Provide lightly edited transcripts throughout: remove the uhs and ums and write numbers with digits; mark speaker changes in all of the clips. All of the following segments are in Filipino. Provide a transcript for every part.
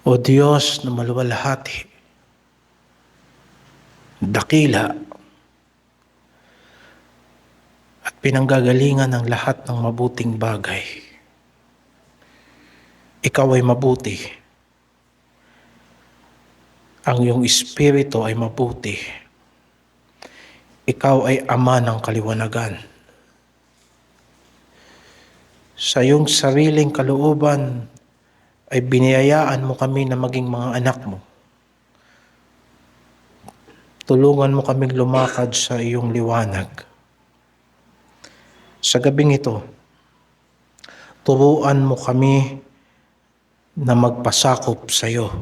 Speaker 1: O Diyos na maluwalhati, dakila, at pinanggagalingan ng lahat ng mabuting bagay. Ikaw ay mabuti. Ang iyong espiritu ay mabuti. Ikaw ay Ama ng kaliwanagan. Sa iyong sariling kalooban ay biniyayaan mo kami na maging mga anak mo. Tulungan mo kaming lumakad sa iyong liwanag. Sa gabing ito, turuan mo kami na magpasakop sa iyo.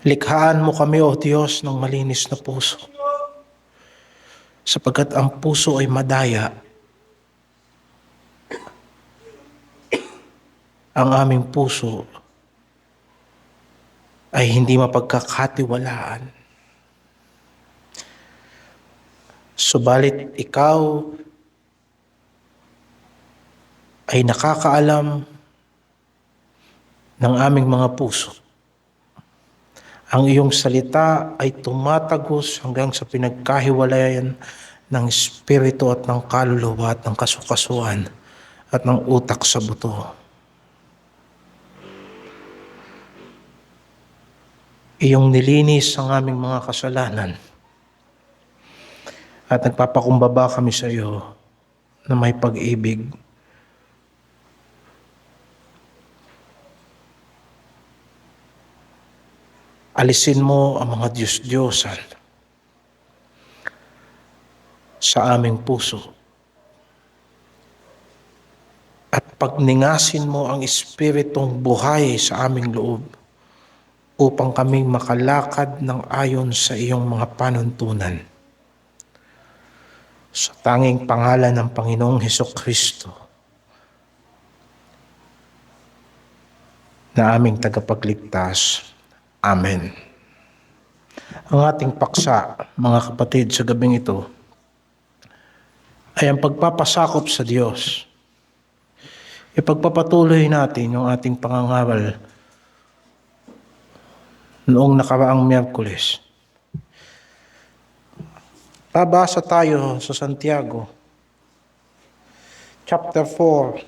Speaker 1: Likhaan mo kami, O Diyos, ng malinis na puso. Sapagkat ang puso ay madaya. Ang aming puso ay hindi mapagkakatiwalaan. Subalit ikaw ay nakakaalam ng aming mga puso. Ang iyong salita ay tumatagos hanggang sa pinagkahiwalayan ng espiritu at ng kaluluwa at ng kasukasuan at ng utak sa buto. Iyong nilinis ang aming mga kasalanan at nagpapakumbaba kami sa iyo na may pag-ibig. Alisin mo ang mga Diyos-Diyosan sa aming puso at pagningasin mo ang espiritong buhay sa aming loob upang kami makalakad ng ayon sa iyong mga panuntunan. Sa tanging pangalan ng Panginoong Hesukristo na aming tagapagligtas. Amen. Ang ating paksa, mga kapatid, sa gabing ito ay ang pagpapasakop sa Diyos. Ipagpapatuloy natin yung ating pangangaral noong nakaraang Miyerkules. Babasa tayo sa Santiago, chapter 4,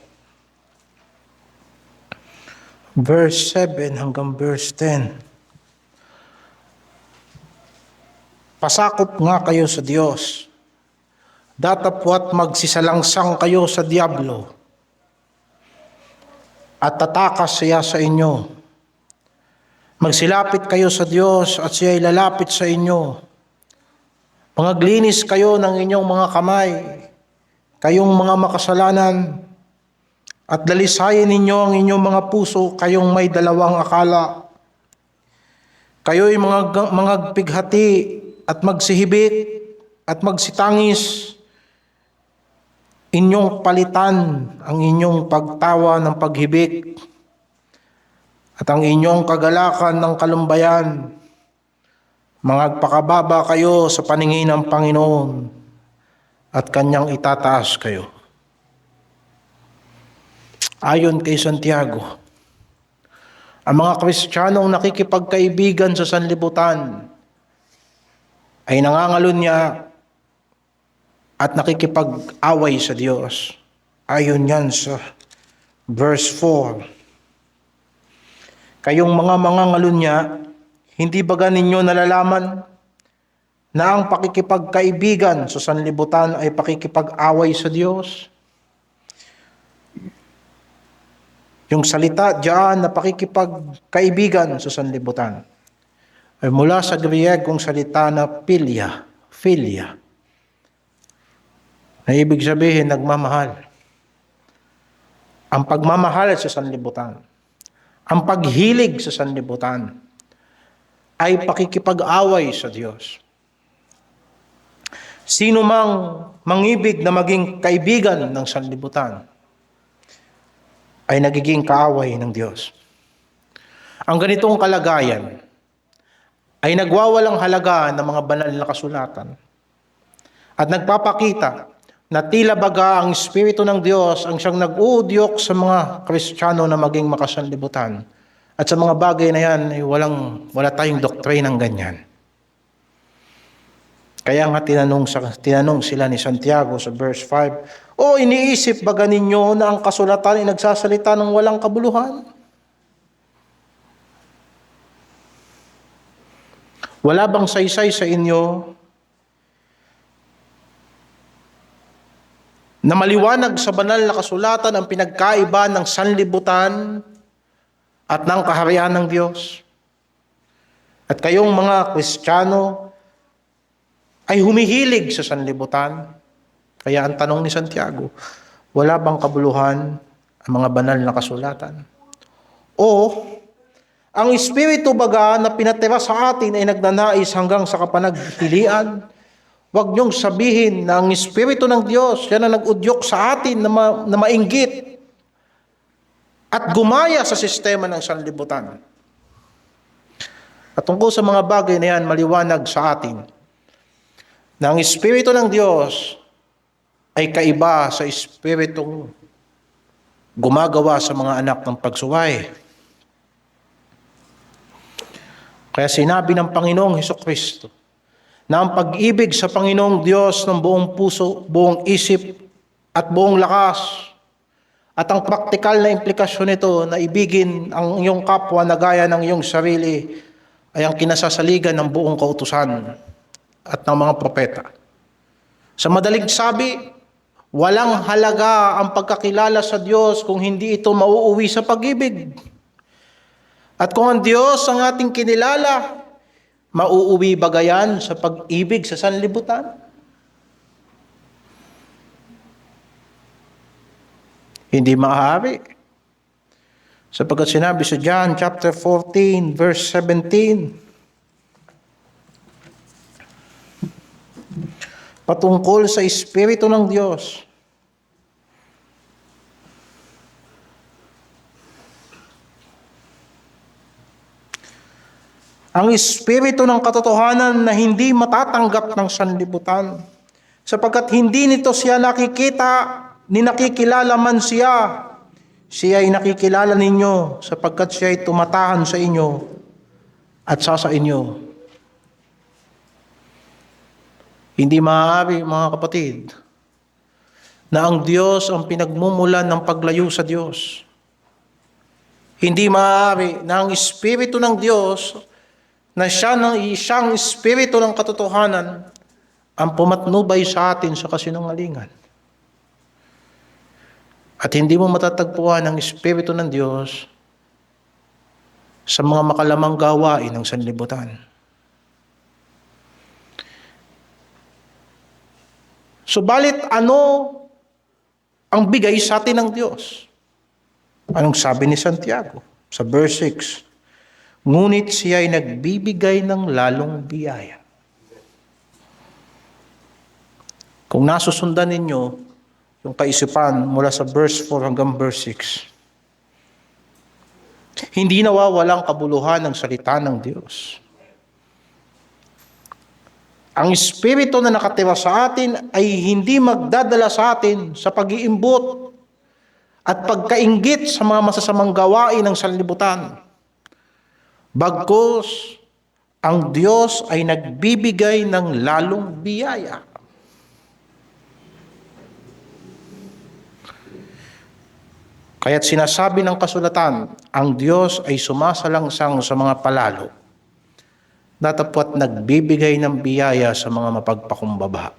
Speaker 1: verse 7 hanggang verse 10. Pasakop nga kayo sa Diyos, datapwat magsisalangsang kayo sa diablo, at tatakas siya sa inyo. Magsilapit kayo sa Diyos at siya ay lalapit sa inyo. Mangaglinis kayo ng inyong mga kamay, kayong mga makasalanan, at dalisayin ninyo ang inyong mga puso, kayong may dalawang akala. Kayo'y mga pighati at magsihibik at magsitangis. Inyong palitan ang inyong pagtawa ng paghibik at ang inyong kagalakan ng kalumbayan. Magpakababa kayo sa paningin ng Panginoon at Kanyang itataas kayo. Ayon kay Santiago, ang mga Kristiyanong nakikipagkaibigan sa sanlibutan ay nangangalunya at nakikipag-away sa Diyos. Ayon yan sa verse 4. Kayong mga mangangalunya, hindi ba ninyo nalalaman na ang pakikipagkaibigan sa sanlibutan ay pakikipag-away sa Diyos? Yung salita diyan na pakikipagkaibigan sa sanlibutan ay mula sa Griyegong salita na philia, na ibig sabihin nagmamahal. Ang pagmamahal sa sanlibutan, ang paghilig sa sanlibutan, ay pakikipag-away sa Diyos. Sino mang mangibig na maging kaibigan ng sanlibutan ay nagiging kaaway ng Diyos. Ang ganitong kalagayan ay nagwawalang halaga ng mga banal na kasulatan at nagpapakita na tila baga ang Espiritu ng Diyos ang siyang nag-uudyok sa mga Kristiyano na maging makasanlibutan At sa mga bagay na yan, ay wala tayong doktrinang ganyan. Kaya nga tinanong sila ni Santiago sa verse 5, O iniisip ba ninyo na ang kasulatan ay nagsasalita ng walang kabuluhan? Wala bang saysay sa inyo na maliwanag sa banal na kasulatan ang pinagkaiba ng sanlibutan at ng kaharian ng Diyos? At kayong mga Kristiyano ay humihilig sa sanlibutan. Kaya ang tanong ni Santiago, wala bang kabuluhan ang mga banal na kasulatan? O ang Espiritu baga na pinatira sa atin ay nagnanais hanggang sa kapanagpilian? Huwag niyong sabihin na ang Espiritu ng Diyos, yan ang nag-udyok sa atin na mainggit at gumaya sa sistema ng sanlibutan. At tungkol sa mga bagay na yan, maliwanag sa atin na ang Espiritu ng Diyos ay kaiba sa Espiritong gumagawa sa mga anak ng pagsuway. Kaya sinabi ng Panginoong Hesukristo na ang pag-ibig sa Panginoong Diyos ng buong puso, buong isip at buong lakas at ang praktikal na implikasyon nito na ibigin ang iyong kapwa na gaya ng iyong sarili ay ang kinasasaligan ng buong kautusan at ng mga propeta. Sa madaling sabi, walang halaga ang pagkakilala sa Diyos kung hindi ito mauuwi sa pag-ibig. At kung ang Diyos ang ating kinilala, mauuwi ba gayan sa pag-ibig sa sanlibutan? Hindi maaari. Sapagkat sinabi sa John chapter 14, verse 17, patungkol sa Espiritu ng Diyos, ang Espiritu ng katotohanan na hindi matatanggap ng sanlibutan, sapagkat hindi nito siya nakikita, ni nakikilala man siya ay nakikilala ninyo, sapagkat siya ay tumatahan sa inyo at sa inyo. Hindi maaari, mga kapatid, na ang Diyos ang pinagmumulan ng paglayo sa Diyos. Hindi maaari na ang Espiritu ng Diyos na siyang Espiritu ng katotohanan ang pumatnubay sa atin sa kasinungalingan. At hindi mo matatagpuan ang Espiritu ng Diyos sa mga makalamang gawain ng sanlibutan. Subalit ano ang bigay sa atin ng Diyos? Anong sabi ni Santiago sa verse 6? Ngunit siya ay nagbibigay ng lalong biyaya. Kung nasusundan ninyo yung kaisipan mula sa verse 4 hanggang verse 6, hindi nawawalang kabuluhan ng salita ng Diyos. Ang Espiritu na nakatira sa atin ay hindi magdadala sa atin sa pag-iimbot at pagkainggit sa mga masasamang gawain ng sanlibutan. Bagkus, ang Diyos ay nagbibigay ng lalong biyaya. Kaya't sinasabi ng kasulatan, ang Diyos ay sumasalangsang sa mga palalo, datapwat nagbibigay ng biyaya sa mga mapagpakumbaba.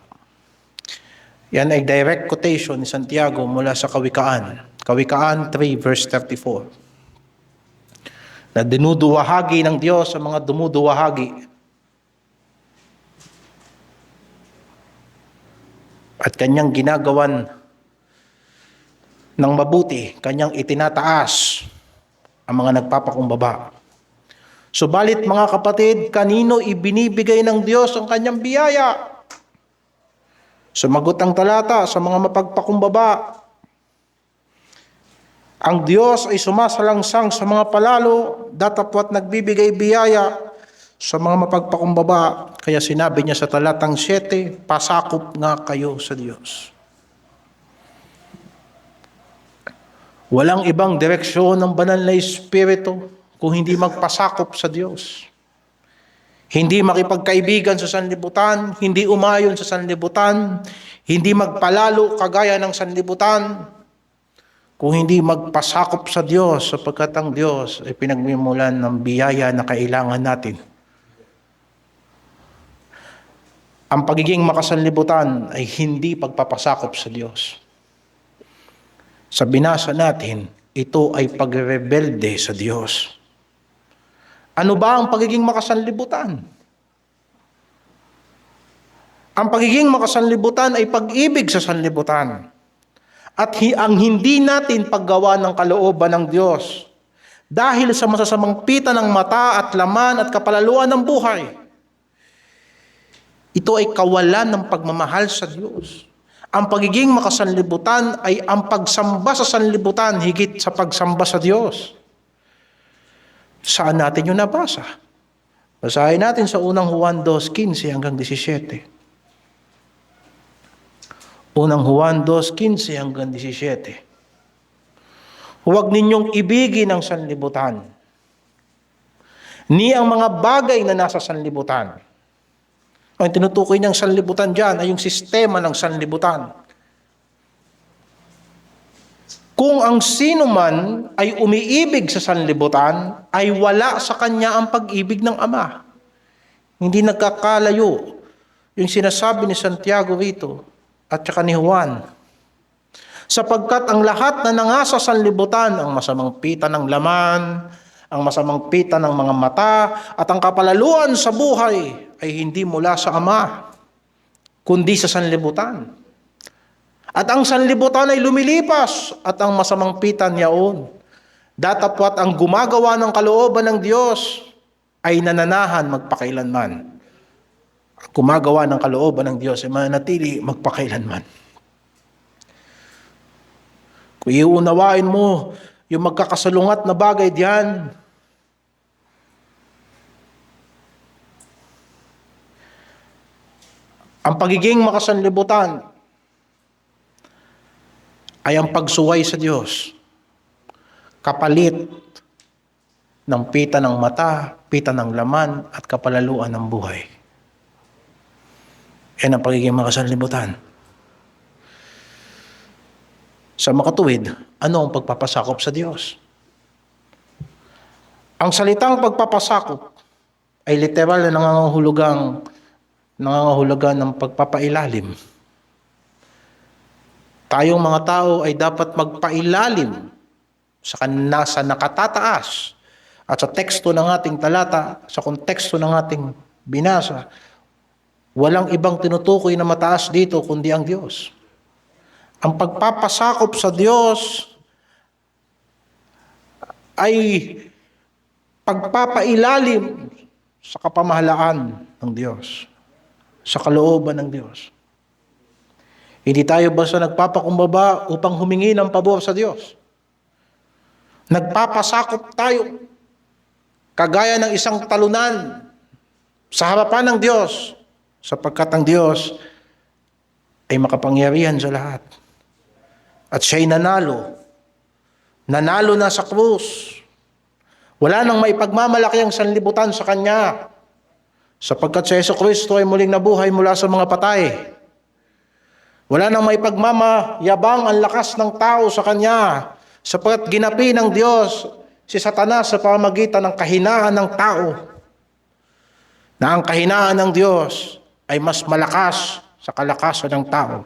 Speaker 1: Yan ay direct quotation ni Santiago mula sa Kawikaan. Kawikaan 3 verse 34. Na dinuduwahagi ng Diyos sa mga dumuduwahagi. At kanyang ginagawan ng mabuti, kanyang itinataas ang mga nagpapakumbaba. Subalit mga kapatid, kanino ibinibigay ng Diyos ang kanyang biyaya? Sumagot ang talata, sa mga mapagpakumbaba. Ang Diyos ay sumasalangsang sa mga palalo, datapwat nagbibigay biyaya sa mga mapagpakumbaba. Kaya sinabi niya sa talatang 7, pasakop nga kayo sa Diyos. Walang ibang direksyon ng banal na Espiritu, kung hindi magpasakop sa Diyos. Hindi makipagkaibigan sa sanlibutan, hindi umayon sa sanlibutan, hindi magpalalo kagaya ng sanlibutan, kung hindi magpasakop sa Diyos, sapagkat ang Diyos ay pinagmumulan ng biyaya na kailangan natin. Ang pagiging makasanlibutan ay hindi pagpapasakop sa Diyos. Sa binasa natin, ito ay pagrebelde sa Diyos. Ano ba ang pagiging makasanlibutan? Ang pagiging makasanlibutan ay pag-ibig sa sanlibutan. At ang hindi natin paggawa ng kalooban ng Diyos dahil sa masasamang pita ng mata at laman at kapalaluan ng buhay. Ito ay kawalan ng pagmamahal sa Diyos. Ang pagiging makasanlibutan ay ang pagsamba sa sanlibutan higit sa pagsamba sa Diyos. Saan natin yung nabasa? Basahin natin sa unang Juan 2:15 hanggang 17. Unang Juan 2:15 hanggang 17. Huwag ninyong ibigin ang sanlibutan, ni ang mga bagay na nasa sanlibutan. Ang tinutukoy niyang sanlibutan dyan ay yung sistema ng sanlibutan. Kung ang sino man ay umiibig sa sanlibutan, ay wala sa kanya ang pag-ibig ng Ama. Hindi nagkakalayo yung sinasabi ni Santiago rito at saka ni Juan. Sapagkat ang lahat na nangasa sa sanlibutan, ang masamang pita ng laman, ang masamang pita ng mga mata, at ang kapalaluan sa buhay ay hindi mula sa Ama, kundi sa sanlibutan. At ang sanlibutan ay lumilipas at ang masamang pita niyaon. Datapwat ang gumagawa ng kalooban ng Diyos ay nananahan magpakailanman. Gumagawa ng kalooban ng Diyos ay manatili magpakailanman. Kung iunawain mo yung magkakasalungat na bagay diyan, ang pagiging makasanlibutan ay ang pagsuway sa Diyos, kapalit ng pita ng mata, pita ng laman, at kapalaluan ng buhay. Yan ang pagiging makasanlibutan. Sa makatuwid, ano ang pagpapasakop sa Diyos? Ang salitang pagpapasakop ay literal na nangangahulugan ng pagpapailalim. Tayong mga tao ay dapat magpailalim sa nakatataas at sa teksto ng ating talata, sa konteksto ng ating binasa. Walang ibang tinutukoy na mataas dito kundi ang Diyos. Ang pagpapasakop sa Diyos ay pagpapailalim sa kapamahalaan ng Diyos, sa kalooban ng Diyos. Hindi tayo basta nagpapakumbaba upang humingi ng pabor sa Diyos. Nagpapasakop tayo kagaya ng isang talunan sa harapan ng Diyos, sapagkat ang Diyos ay makapangyarihan sa lahat. At siya'y nanalo. Nanalo na sa krus. Wala nang maipagmamalaki ang sanlibutan sa Kanya, sapagkat si Jesucristo ay muling nabuhay mula sa mga patay. Wala nang maipagmamayabang ang lakas ng tao sa Kanya, sapagkat ginapi ng Diyos si Satanas sa pamamagitan ng kahinaan ng tao, na ang kahinaan ng Diyos ay mas malakas sa kalakasan ng tao.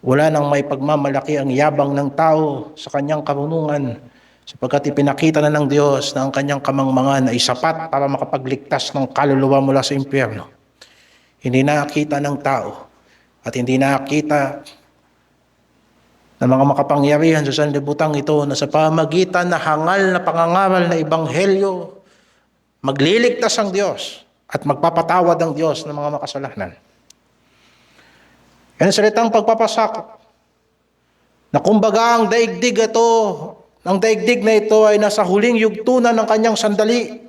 Speaker 1: Wala nang maipagmamalaki ang yabang ng tao sa kanyang karunungan, sapagkat ipinakita na ng Diyos na ang kanyang kamangmangan ay sapat para makapagligtas ng kaluluwa mula sa impyerno. Hindi nakita ng tao at hindi nakita ng mga makapangyarihan sa sanlibutang ito na sa pamagitan na hangal na pangangaral na ebanghelyo, magliligtas ang Diyos at magpapatawad ang Diyos ng mga makasalanan. Yan ang salitang pagpapasakop. Na kumbaga ang daigdig na ito ay nasa huling yugtunan ng kanyang sandali.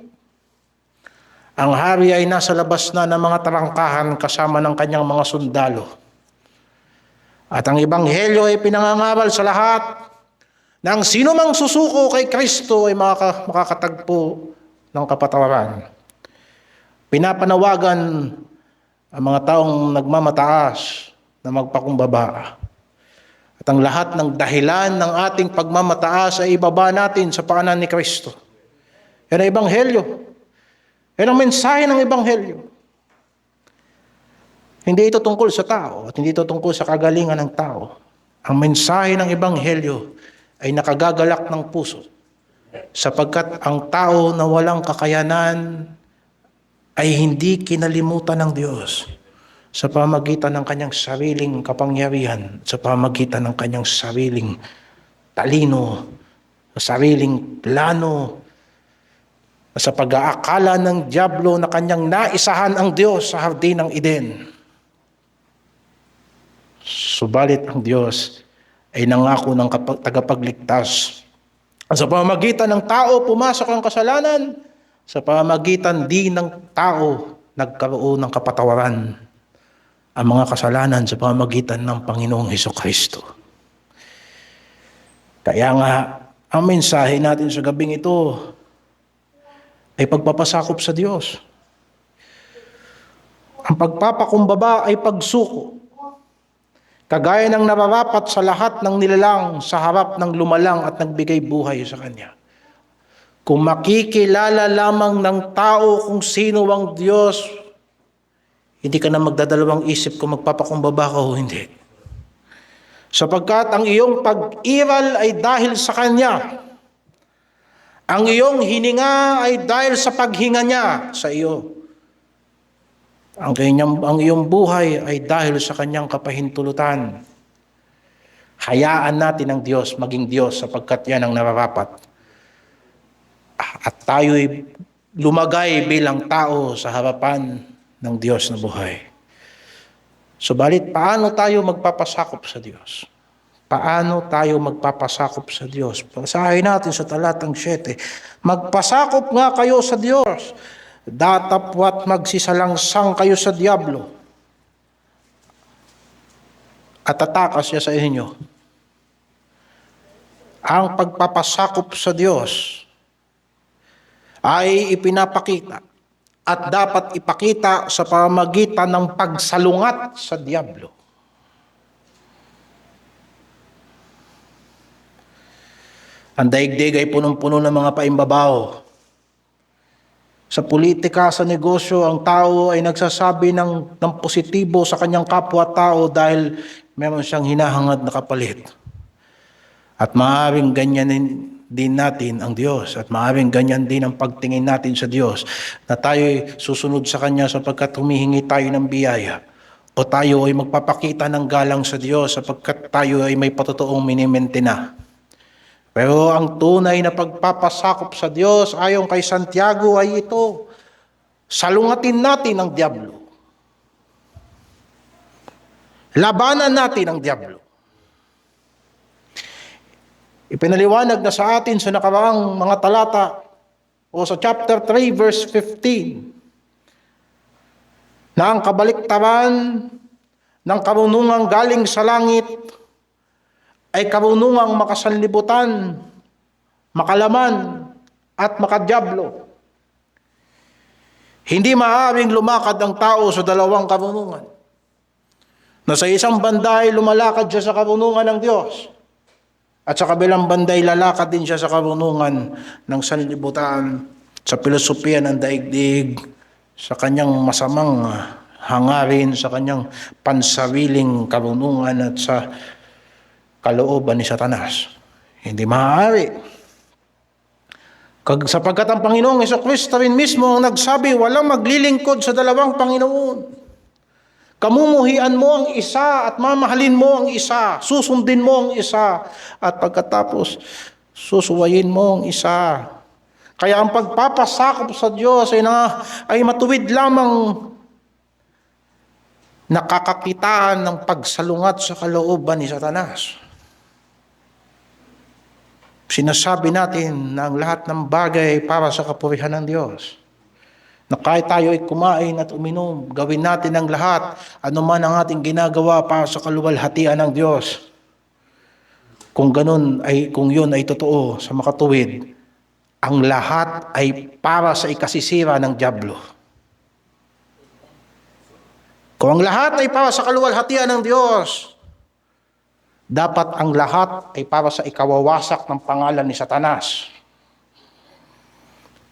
Speaker 1: Ang hari ay nasa labas na ng mga tarangkahan kasama ng kanyang mga sundalo. At ang ebanghelyo ay pinangangaral sa lahat na ang sino mang susuko kay Kristo ay makakatagpo ng kapatawaran. Pinapanawagan ang mga taong nagmamataas na magpakumbaba. At ang lahat ng dahilan ng ating pagmamataas ay ibaba natin sa paanan ni Kristo. Yan ang Ebanghelyo. Yan ang mensahe ng Ebanghelyo. Hindi ito tungkol sa tao at hindi ito tungkol sa kagalingan ng tao. Ang mensahe ng Ebanghelyo ay nakagagalak ng puso sapagkat ang tao na walang kakayanan ay hindi kinalimutan ng Diyos sa pamagitan ng kanyang sariling kapangyarihan, sa pamagitan ng kanyang sariling talino, sa sariling plano, sa pag-aakala ng dyablo na kanyang naisahan ang Diyos sa hardin ng Eden. Subalit ang Diyos ay nangako ng tagapagligtas. Sa pamamagitan ng tao, pumasok ang kasalanan. Sa pamamagitan din ng tao, nagkaroon ng kapatawaran ang mga kasalanan sa pamamagitan ng Panginoong Hesukristo. Kaya nga, ang mensahe natin sa gabing ito ay pagpapasakop sa Diyos. Ang pagpapakumbaba ay pagsuko. Kagaya ng nararapat sa lahat ng nilalang sa harap ng lumalang at nagbigay buhay sa Kanya. Kung makikilala lamang ng tao kung sino ang Diyos, hindi ka na magdadalawang isip kung magpapakumbaba ka o hindi. Sapagkat ang iyong pag-iral ay dahil sa Kanya. Ang iyong hininga ay dahil sa paghinga niya sa iyo. Ang iyong buhay ay dahil sa kanyang kapahintulutan. Hayaan natin ang Diyos maging Diyos sapagkat yan ang nararapat. At tayo'y lumagay bilang tao sa harapan ng Diyos na buhay. Subalit, paano tayo magpapasakop sa Diyos? Paano tayo magpapasakop sa Diyos? Basahin natin sa talatang 7. Magpasakop nga kayo sa Diyos. Datapwat magsisalangsang kayo sa dyablo at tatakas siya sa inyo. Ang pagpapasakop sa Diyos ay ipinapakita at dapat ipakita sa pamamagitan ng pagsalungat sa dyablo. Ang daigdig ay punong-puno ng mga paimbabaw. Sa politika, sa negosyo, ang tao ay nagsasabi ng positibo sa kanyang kapwa-tao dahil meron siyang hinahangad na kapalit. At maaaring ganyan din natin ang Diyos at maaaring ganyan din ang pagtingin natin sa Diyos na tayo susunod sa Kanya sapagkat humihingi tayo ng biyaya o tayo ay magpapakita ng galang sa Diyos sapagkat tayo ay may patotoong minimentina. Pero ang tunay na pagpapasakop sa Diyos ayon kay Santiago ay ito. Salungatin natin ang dyablo. Labanan natin ang dyablo. Ipinaliwanag na sa atin sa nakaraang mga talata o sa chapter 3 verse 15 na ang kabaliktaran ng karunungang galing sa langit ay karunungang makasanlibutan, makalaman, at makadyablo. Hindi maaaring lumakad ang tao sa dalawang karunungan. Na sa isang banda ay lumalakad siya sa karunungan ng Diyos, at sa kabilang banda ay lalakad din siya sa karunungan ng sanlibutan, sa filosofiya ng daigdig, sa kanyang masamang hangarin, sa kanyang pansariling karunungan at sa kalooban ni Satanas. Hindi maaari. Sapagkat ang Panginoong Hesukristo rin mismo ang nagsabi, walang maglilingkod sa dalawang Panginoon. Kamumuhian mo ang isa at mamahalin mo ang isa. Susundin mo ang isa. At pagkatapos, susuwayin mo ang isa. Kaya ang pagpapasakop sa Diyos ay matuwid lamang nakakakitaan ng pagsalungat sa kalooban ni Satanas. Sinasabi natin na ang lahat ng bagay para sa kapurihan ng Diyos. Na kahit tayo ay kumain at uminom, gawin natin ang lahat, anuman ang ating ginagawa para sa kaluwalhatian ng Diyos. kung yun ay totoo sa makatuwid, ang lahat ay para sa ikasisira ng dyablo. Kung ang lahat ay para sa kaluwalhatian ng Diyos, dapat ang lahat ay para sa ikawawasak ng pangalan ni Satanas,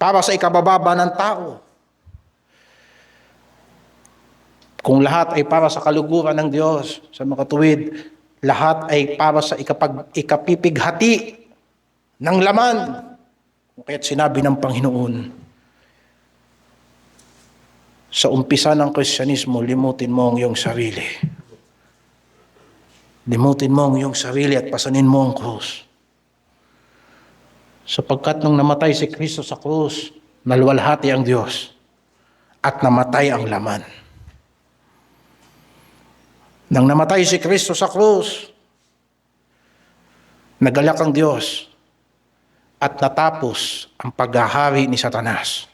Speaker 1: para sa ikabababa ng tao. Kung lahat ay para sa kaluguran ng Diyos, sa makatuwid, lahat ay para sa ikapipighati ng laman. Kaya't sinabi ng Panginoon, sa umpisa ng Kristyanismo, limutin mo ang iyong sarili. Limutin mo ang iyong sarili at pasanin mo ang krus. Sapagkat nung namatay si Kristo sa krus, naluwalhati ang Diyos at namatay ang laman. Nang namatay si Kristo sa krus, nagalak ang Diyos at natapos ang paghahari ni Satanas.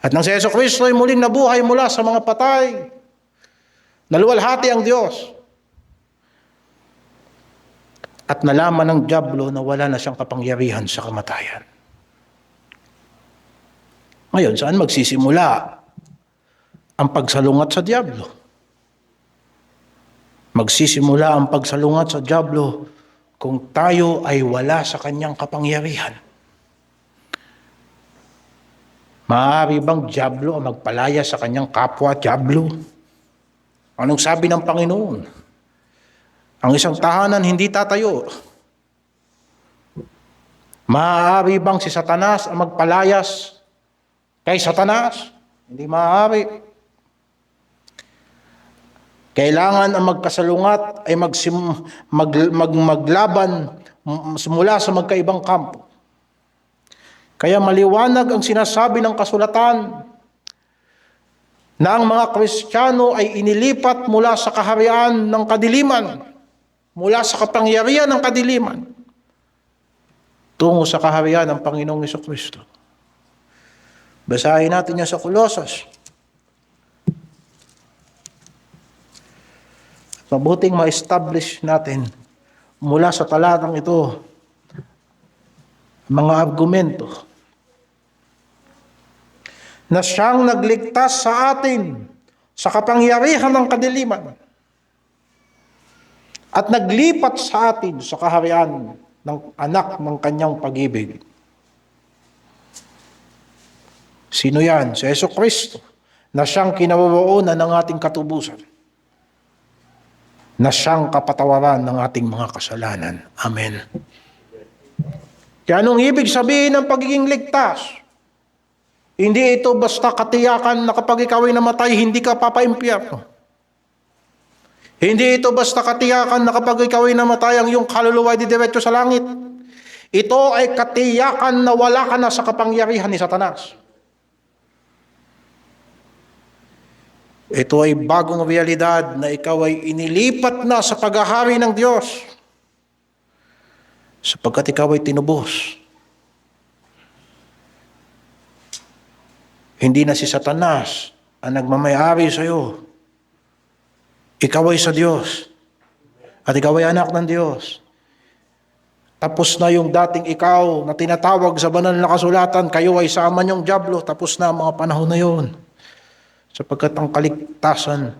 Speaker 1: At nang si Yesu Kristo ay muling nabuhay mula sa mga patay, naluwalhati ang Diyos. At nalaman ng dyablo na wala na siyang kapangyarihan sa kamatayan. Ngayon, saan magsisimula ang pagsalungat sa dyablo? Magsisimula ang pagsalungat sa dyablo kung tayo ay wala sa kanyang kapangyarihan. Maaari bang dyablo ang magpalaya sa kanyang kapwa dyablo? Anong sabi ng Panginoon? Ang isang tahanan hindi tatayo. Maaari bang si Satanas ang magpalayas kay Satanas? Hindi maaari. Kailangan ang magkasalungat ay maglaban mula sa magkaibang kampo. Kaya maliwanag ang sinasabi ng kasulatan na ang mga Kristiyano ay inilipat mula sa kaharian ng kadiliman, mula sa kapangyarihan ng kadiliman, tungo sa kaharian ng Panginoong Jesucristo. Basahin natin yan sa Colosas. Mabuting ma-establish natin mula sa talatang ito mga argumento na siyang nagligtas sa atin sa kapangyarihan ng kadiliman at naglipat sa atin sa kaharian ng anak ng kanyang pag-ibig. Sino yan? Si Jesucristo, na siyang kinaroroonan ng ating katubusan, na siyang kapatawaran ng ating mga kasalanan. Amen. Kaya anong ibig sabihin ng pagiging ligtas? Hindi ito basta katiyakan na kapag ikaw ay namatay, hindi ka papaimpyerno. Hindi ito basta katiyakan na kapag ikaw ay namatay, ang iyong kaluluwa ay didiretso sa langit. Ito ay katiyakan na wala ka na sa kapangyarihan ni Satanas. Ito ay bagong realidad na ikaw ay inilipat na sa paghahari ng Diyos sapagkat ikaw ay tinubos. Hindi na si Satanas ang nagmamayari sa iyo. Ikaw ay sa Diyos at ikaw ay anak ng Diyos. Tapos na yung dating ikaw na tinatawag sa banal na kasulatan, kayo ay sa ama niyong dyablo. Tapos na ang mga panahon na yun. Sapagkat ang kaligtasan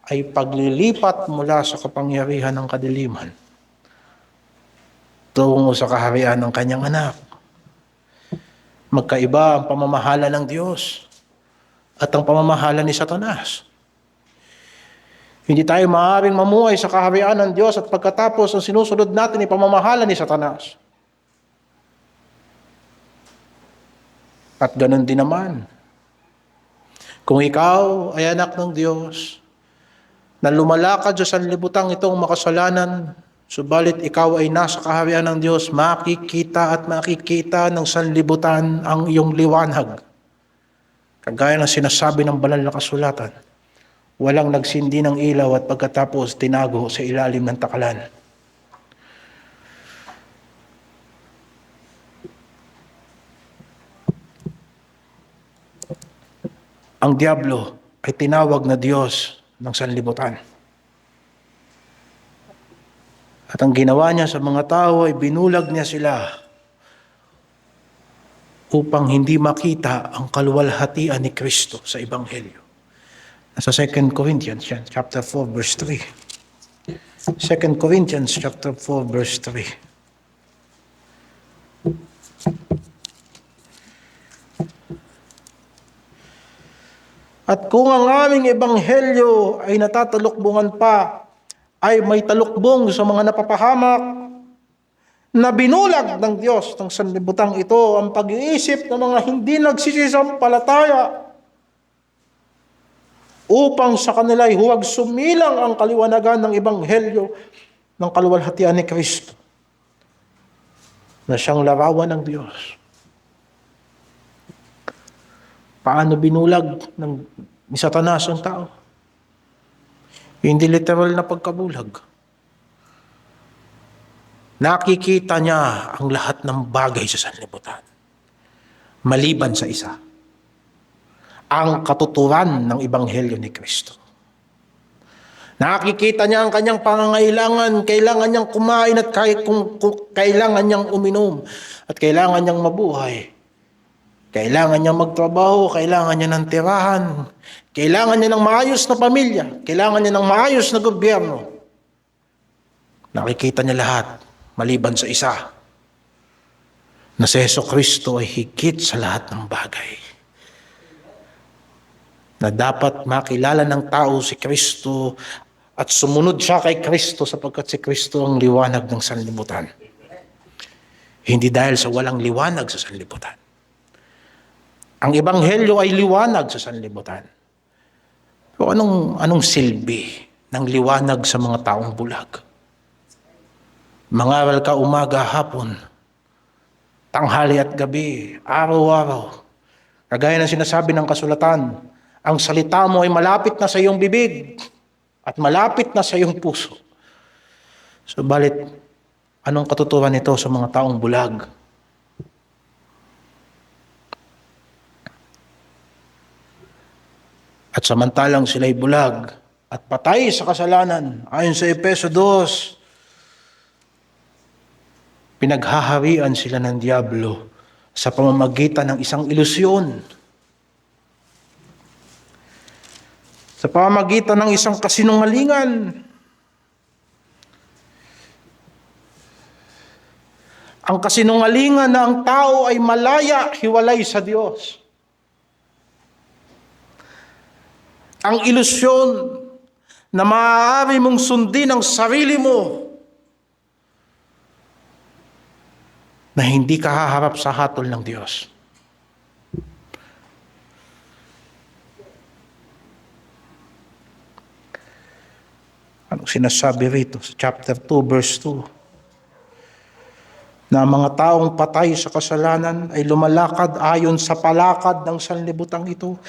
Speaker 1: ay paglilipat mula sa kapangyarihan ng kadiliman tungo sa kaharian ng kanyang anak. Magkaiba ang pamamahala ng Diyos at ang pamamahala ni Satanas. Hindi tayo maaaring mamuhay sa kaharian ng Diyos at pagkatapos ang sinusunod natin ay pamamahala ni Satanas. At ganun din naman. Kung ikaw ay anak ng Diyos, na lumalakad sa sanlibutan itong makasalanan, subalit ikaw ay nasa kaharian ng Diyos, makikita at makikita ng sanlibutan ang iyong liwanag. Kagaya ng sinasabi ng banal na kasulatan, walang nagsindi ng ilaw at pagkatapos tinago sa ilalim ng takalan. Ang dyablo ay tinawag na Diyos ng sanlibutan. At ang ginawa niya sa mga tao ay binulag niya sila upang hindi makita ang kaluwalhatian ni Kristo sa Ebanghelyo. Nasa 2 Corinthians chapter 4 verse 3. 2 Corinthians chapter 4 verse 3. At kung ang aming ebanghelyo ay natatalukbungan pa, ay may talukbong sa mga napapahamak, na binulag ng Diyos ng sanlibutang ito ang pag-iisip ng mga hindi nagsisisampalataya, upang sa kanila ay huwag sumilang ang kaliwanagan ng ebanghelyo ng kaluwalhatian ni Kristo, na siyang larawan ng Diyos. Paano binulag ni Satanas ang tao? Hindi literal na pagkabulag. Nakikita niya ang lahat ng bagay sa sanlibutan, maliban sa isa, ang katuturan ng Ebanghelyo ni Kristo. Nakikita niya ang kanyang pangangailangan, kailangan niyang kumain at kailangan niyang uminom at kailangan niyang mabuhay. Kailangan niya magtrabaho, kailangan niya ng tirahan, kailangan niya ng maayos na pamilya, kailangan niya ng maayos na gobyerno. Nakikita niya lahat, maliban sa isa, na si Jesucristo ay higit sa lahat ng bagay. Na dapat makilala ng tao si Kristo at sumunod siya kay Kristo sapagkat si Kristo ang liwanag ng sanlibutan. Hindi dahil sa walang liwanag sa sanlibutan. Ang ebanghelyo ay liwanag sa sanlibutan. Pero anong silbi ng liwanag sa mga taong bulag? Mangaral ka umaga, hapon, tanghali at gabi, araw-araw. Kagaya ng sinasabi ng kasulatan, ang salita mo ay malapit na sa iyong bibig at malapit na sa iyong puso. Subalit, anong katuturan nito sa mga taong bulag? At samantalang sila'y bulag at patay sa kasalanan, ayon sa Efeso 2, pinaghaharian sila ng Diablo sa pamamagitan ng isang ilusyon. Sa pamamagitan ng isang kasinungalingan. Ang kasinungalingan na ang tao ay malaya, hiwalay sa Diyos. Ang ilusyon na maaari mong sundin ang sarili mo na hindi ka haharap sa hatol ng Diyos. Anong sinasabi rito sa chapter 2 verse 2? Na ang mga taong patay sa kasalanan ay lumalakad ayon sa palakad ng sanlibutang ito,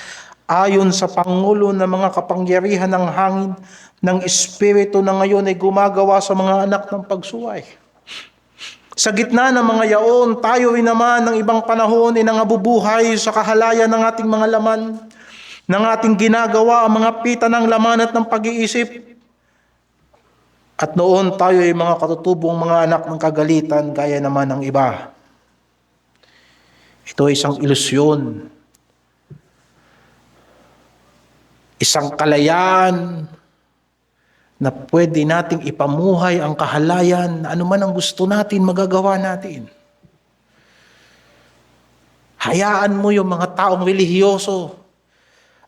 Speaker 1: ayon sa pangulo ng mga kapangyarihan ng hangin, ng espiritu na ngayon ay gumagawa sa mga anak ng pagsuway. Sa gitna ng mga yaon, tayo rin naman ng ibang panahon ay nangabubuhay sa kahalayan ng ating mga laman, ng ating ginagawa ang mga pita ng laman at ng pag-iisip. At noon tayo ay mga katutubong mga anak ng kagalitan, gaya naman ng iba. Ito ay isang ilusyon. Isang kalayaan na pwede nating ipamuhay ang kahalayan na anuman ang gusto natin, magagawa natin. Hayaan mo yung mga taong relihiyoso.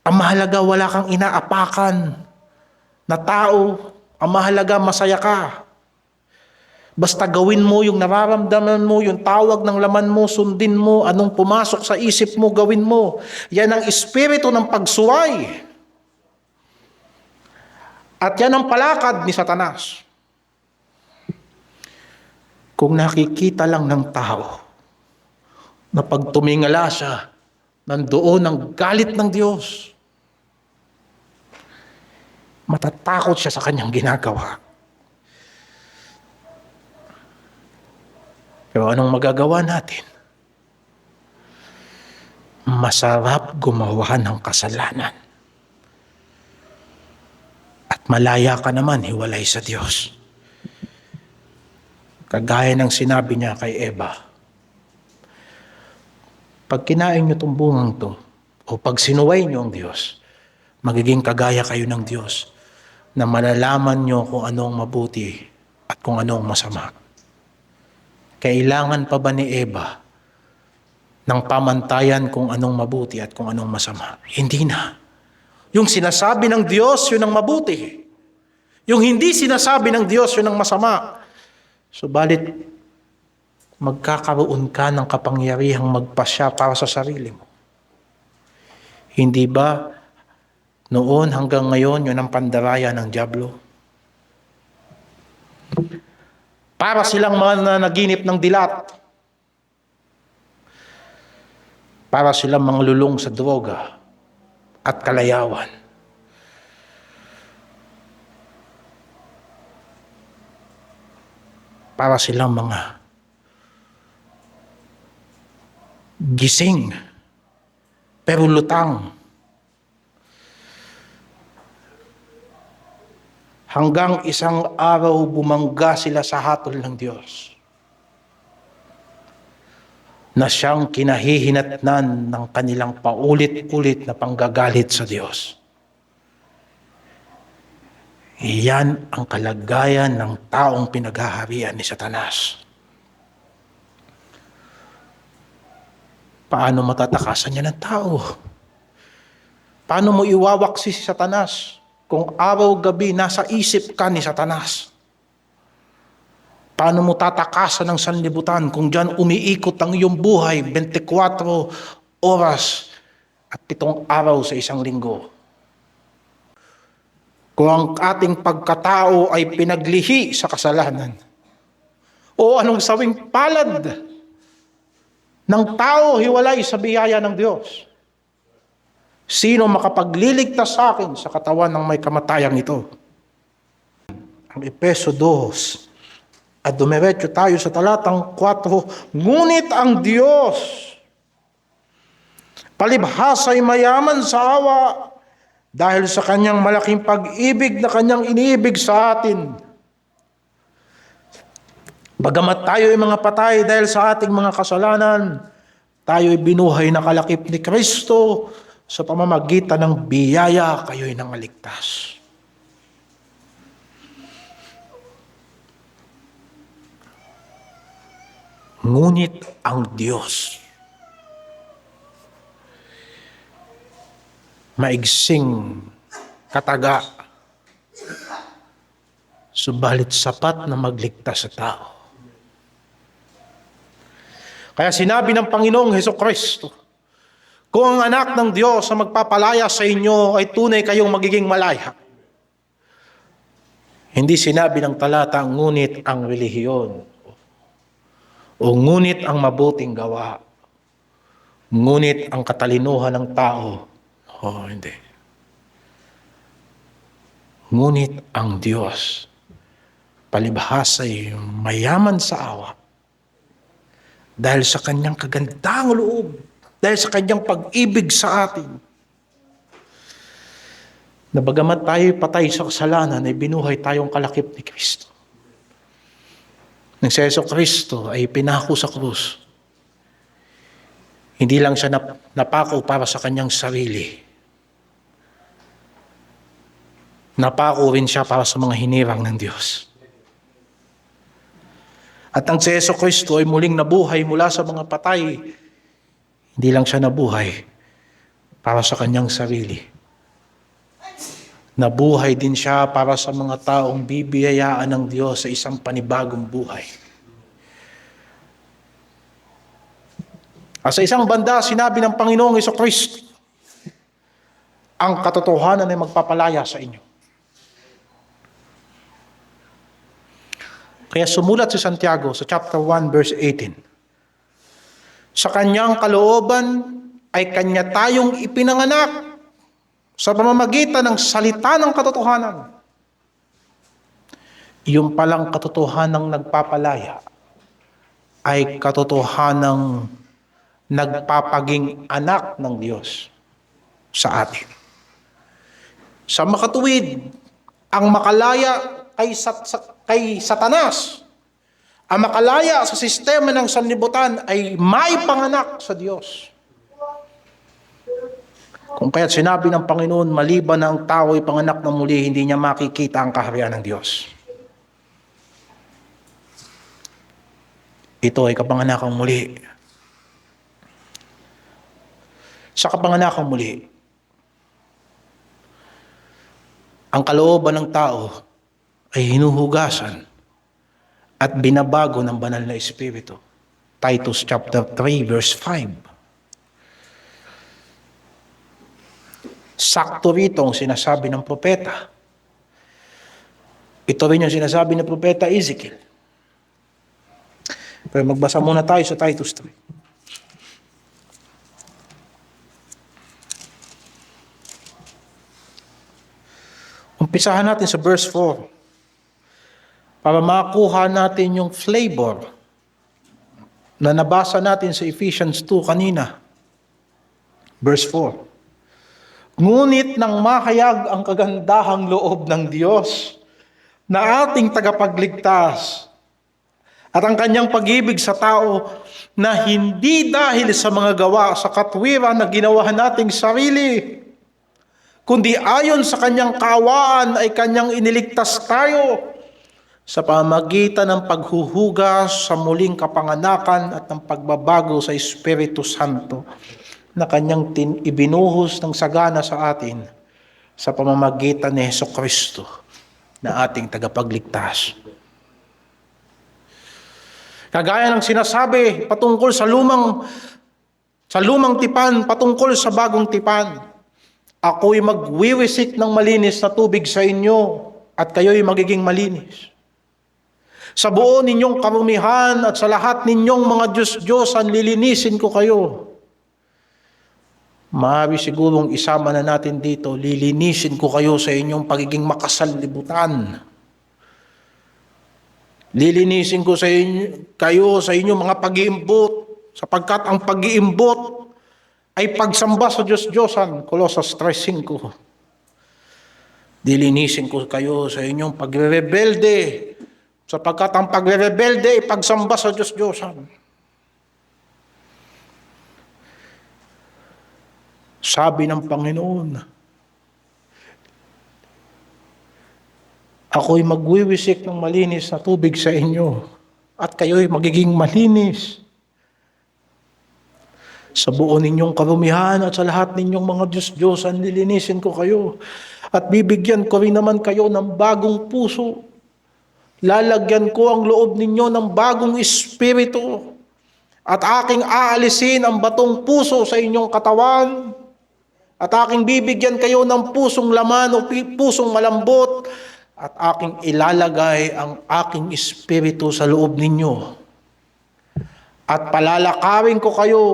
Speaker 1: Ang mahalaga, wala kang inaapakan na tao. Ang mahalaga, masaya ka. Basta gawin mo yung nararamdaman mo, yung tawag ng laman mo, sundin mo, anong pumasok sa isip mo, gawin mo. Yan ang espiritu ng pagsuway. At yan ang palakad ni Satanas. Kung nakikita lang ng tao na pag tumingala siya, nandoon ang galit ng Diyos. Matatakot siya sa kanyang ginagawa. Pero anong magagawa natin? Masarap gumawa ng kasalanan. At malaya ka naman hiwalay sa Diyos. Kagaya ng sinabi niya kay Eva, pag kinain niyo itong bungang to, o pag sinuway niyo ang Diyos, magiging kagaya kayo ng Diyos na malalaman niyo kung anong mabuti at kung anong masama. Kailangan pa ba ni Eva ng pamantayan kung anong mabuti at kung anong masama? Hindi na. Yung sinasabi ng Diyos, yun ang mabuti. Yung hindi sinasabi ng Diyos, yun ang masama. Subalit, magkakaroon ka ng kapangyarihang magpasya para sa sarili mo. Hindi ba noon hanggang ngayon, yun ang pandaraya ng dyablo? Para silang mga nanaginip ng dilat. Para silang mga lulong sa droga at kalayawan. Para silang mga gising, pero lutang. Hanggang isang araw bumangga sila sa hatol ng Diyos na siyang kinahihinatnan ng kanilang paulit-ulit na panggagalit sa Diyos. Iyan ang kalagayan ng taong pinaghaharian ni Satanas. Paano matatakasan niya ng tao? Paano mo iwawaksi si Satanas kung araw-gabi nasa isip ka ni Satanas? Paano mo tatakasan ng sanlibutan kung diyan umiikot ang iyong buhay 24 oras at 7 araw sa isang linggo? Kung ang ating pagkatao ay pinaglihi sa kasalanan, o anong sawing palad ng tao hiwalay sa biyaya ng Diyos? Sino makapagliligtas sa akin sa katawan ng may kamatayang ito? Ang Efeso 2, at dumiretso tayo sa talatang 4, ngunit ang Diyos, palibhas ay mayaman sa awa, dahil sa kanyang malaking pag-ibig na kanyang iniibig sa atin. Bagamat tayo ay mga patay dahil sa ating mga kasalanan, tayo ay binuhay na kalakip ni Kristo, sa pamamagitan ng biyaya kayo'y nangaligtas. Ngunit ang Diyos, maigsing kataga, subalit sapat na magligtas sa tao. Kaya sinabi ng Panginoong Hesukristo, kung ang anak ng Diyos na magpapalaya sa inyo ay tunay kayong magiging malaya. Hindi sinabi ng talata, ngunit ang relihiyon, o ngunit ang mabuting gawa, ngunit ang katalinuhan ng tao. Hindi. Ngunit ang Diyos, palibhas ay mayaman sa awa, dahil sa kanyang kagandang loob, dahil sa kanyang pag-ibig sa atin, na bagamat tayo patay sa kasalanan, ay binuhay tayong kalakip ni Kristo. Nang si Jesucristo ay pinako sa krus, hindi lang siya napako para sa kanyang sarili. Napako rin siya para sa mga hinirang ng Diyos. At ang si Jesucristo ay muling nabuhay mula sa mga patay, hindi lang siya nabuhay para sa kanyang sarili. Nabuhay din siya para sa mga taong bibiyayaan ng Diyos sa isang panibagong buhay. At sa isang banda, sinabi ng Panginoong Jesucristo, ang katotohanan ay magpapalaya sa inyo. Kaya sumulat si Santiago sa chapter 1 verse 18, sa kanyang kalooban ay kanya tayong ipinanganak sa pamamagitan ng salita ng katotohanan. Yung palang katotohanang nagpapalaya ay katotohanang nagpapaging anak ng Diyos sa atin. Sa makatuwid, ang makalaya kay Satanas ang makalaya sa sistema ng sanlibutan ay may panganak sa Diyos. Kung kaya't sinabi ng Panginoon, maliban na ang tao ay panganak na muli, hindi niya makikita ang kaharian ng Diyos. Ito ay kapanganakang muli. Sa kapanganakang muli, ang kalooban ng tao ay hinuhugasan at binabago ng banal na Espiritu. Titus chapter 3 verse 5. Sakto rito ang sinasabi ng propeta. Ito rin yung sinasabi ng propeta Ezekiel. Pero magbasa muna tayo sa Titus 3. Umpisahan natin sa verse 4 para makuha natin yung flavor na nabasa natin sa Ephesians 2 kanina. Verse 4. Ngunit nang mahayag ang kagandahang loob ng Diyos na ating tagapagligtas at ang kanyang pag-ibig sa tao na hindi dahil sa mga gawa sa katwiran na ginawa nating sarili, kundi ayon sa kanyang kaawaan ay kanyang iniligtas tayo sa pamamagitan ng paghuhugas sa muling kapanganakan at ng pagbabago sa Espiritu Santo na kanyang ibinuhos ng sagana sa atin sa pamamagitan ni Hesukristo na ating tagapagligtas. Kagaya ng sinasabi patungkol sa lumang tipan, patungkol sa bagong tipan, ako'y magwiwisik ng malinis na tubig sa inyo at kayo'y magiging malinis. Sa buo ninyong karumihan at sa lahat ninyong mga Diyos-Diyosan, lilinisin ko kayo. Maaari sigurong isama na natin dito, lilinisin ko kayo sa inyong pagiging makasanlibutan. Lilinisin ko kayo sa inyong mga pag-iimbot, sapagkat ang pag-iimbot ay pagsamba sa Diyos-Diyosan, Colossus 3:5. Lilinisin ko kayo sa inyong pagre-rebelde, sapagkat ang pagre-rebelde ay pagsamba sa Diyos-Diyosan. Sabi ng Panginoon, ako'y magwiwisik ng malinis na tubig sa inyo at kayo'y magiging malinis. Sa buo ninyong karumihan at sa lahat ninyong mga Diyos-Diyosan, lilinisin ko kayo at bibigyan ko rin naman kayo ng bagong puso. Lalagyan ko ang loob ninyo ng bagong espiritu at aking aalisin ang batong puso sa inyong katawan. At aking bibigyan kayo ng pusong laman o pusong malambot at aking ilalagay ang aking espiritu sa loob ninyo. At palalakarin ko kayo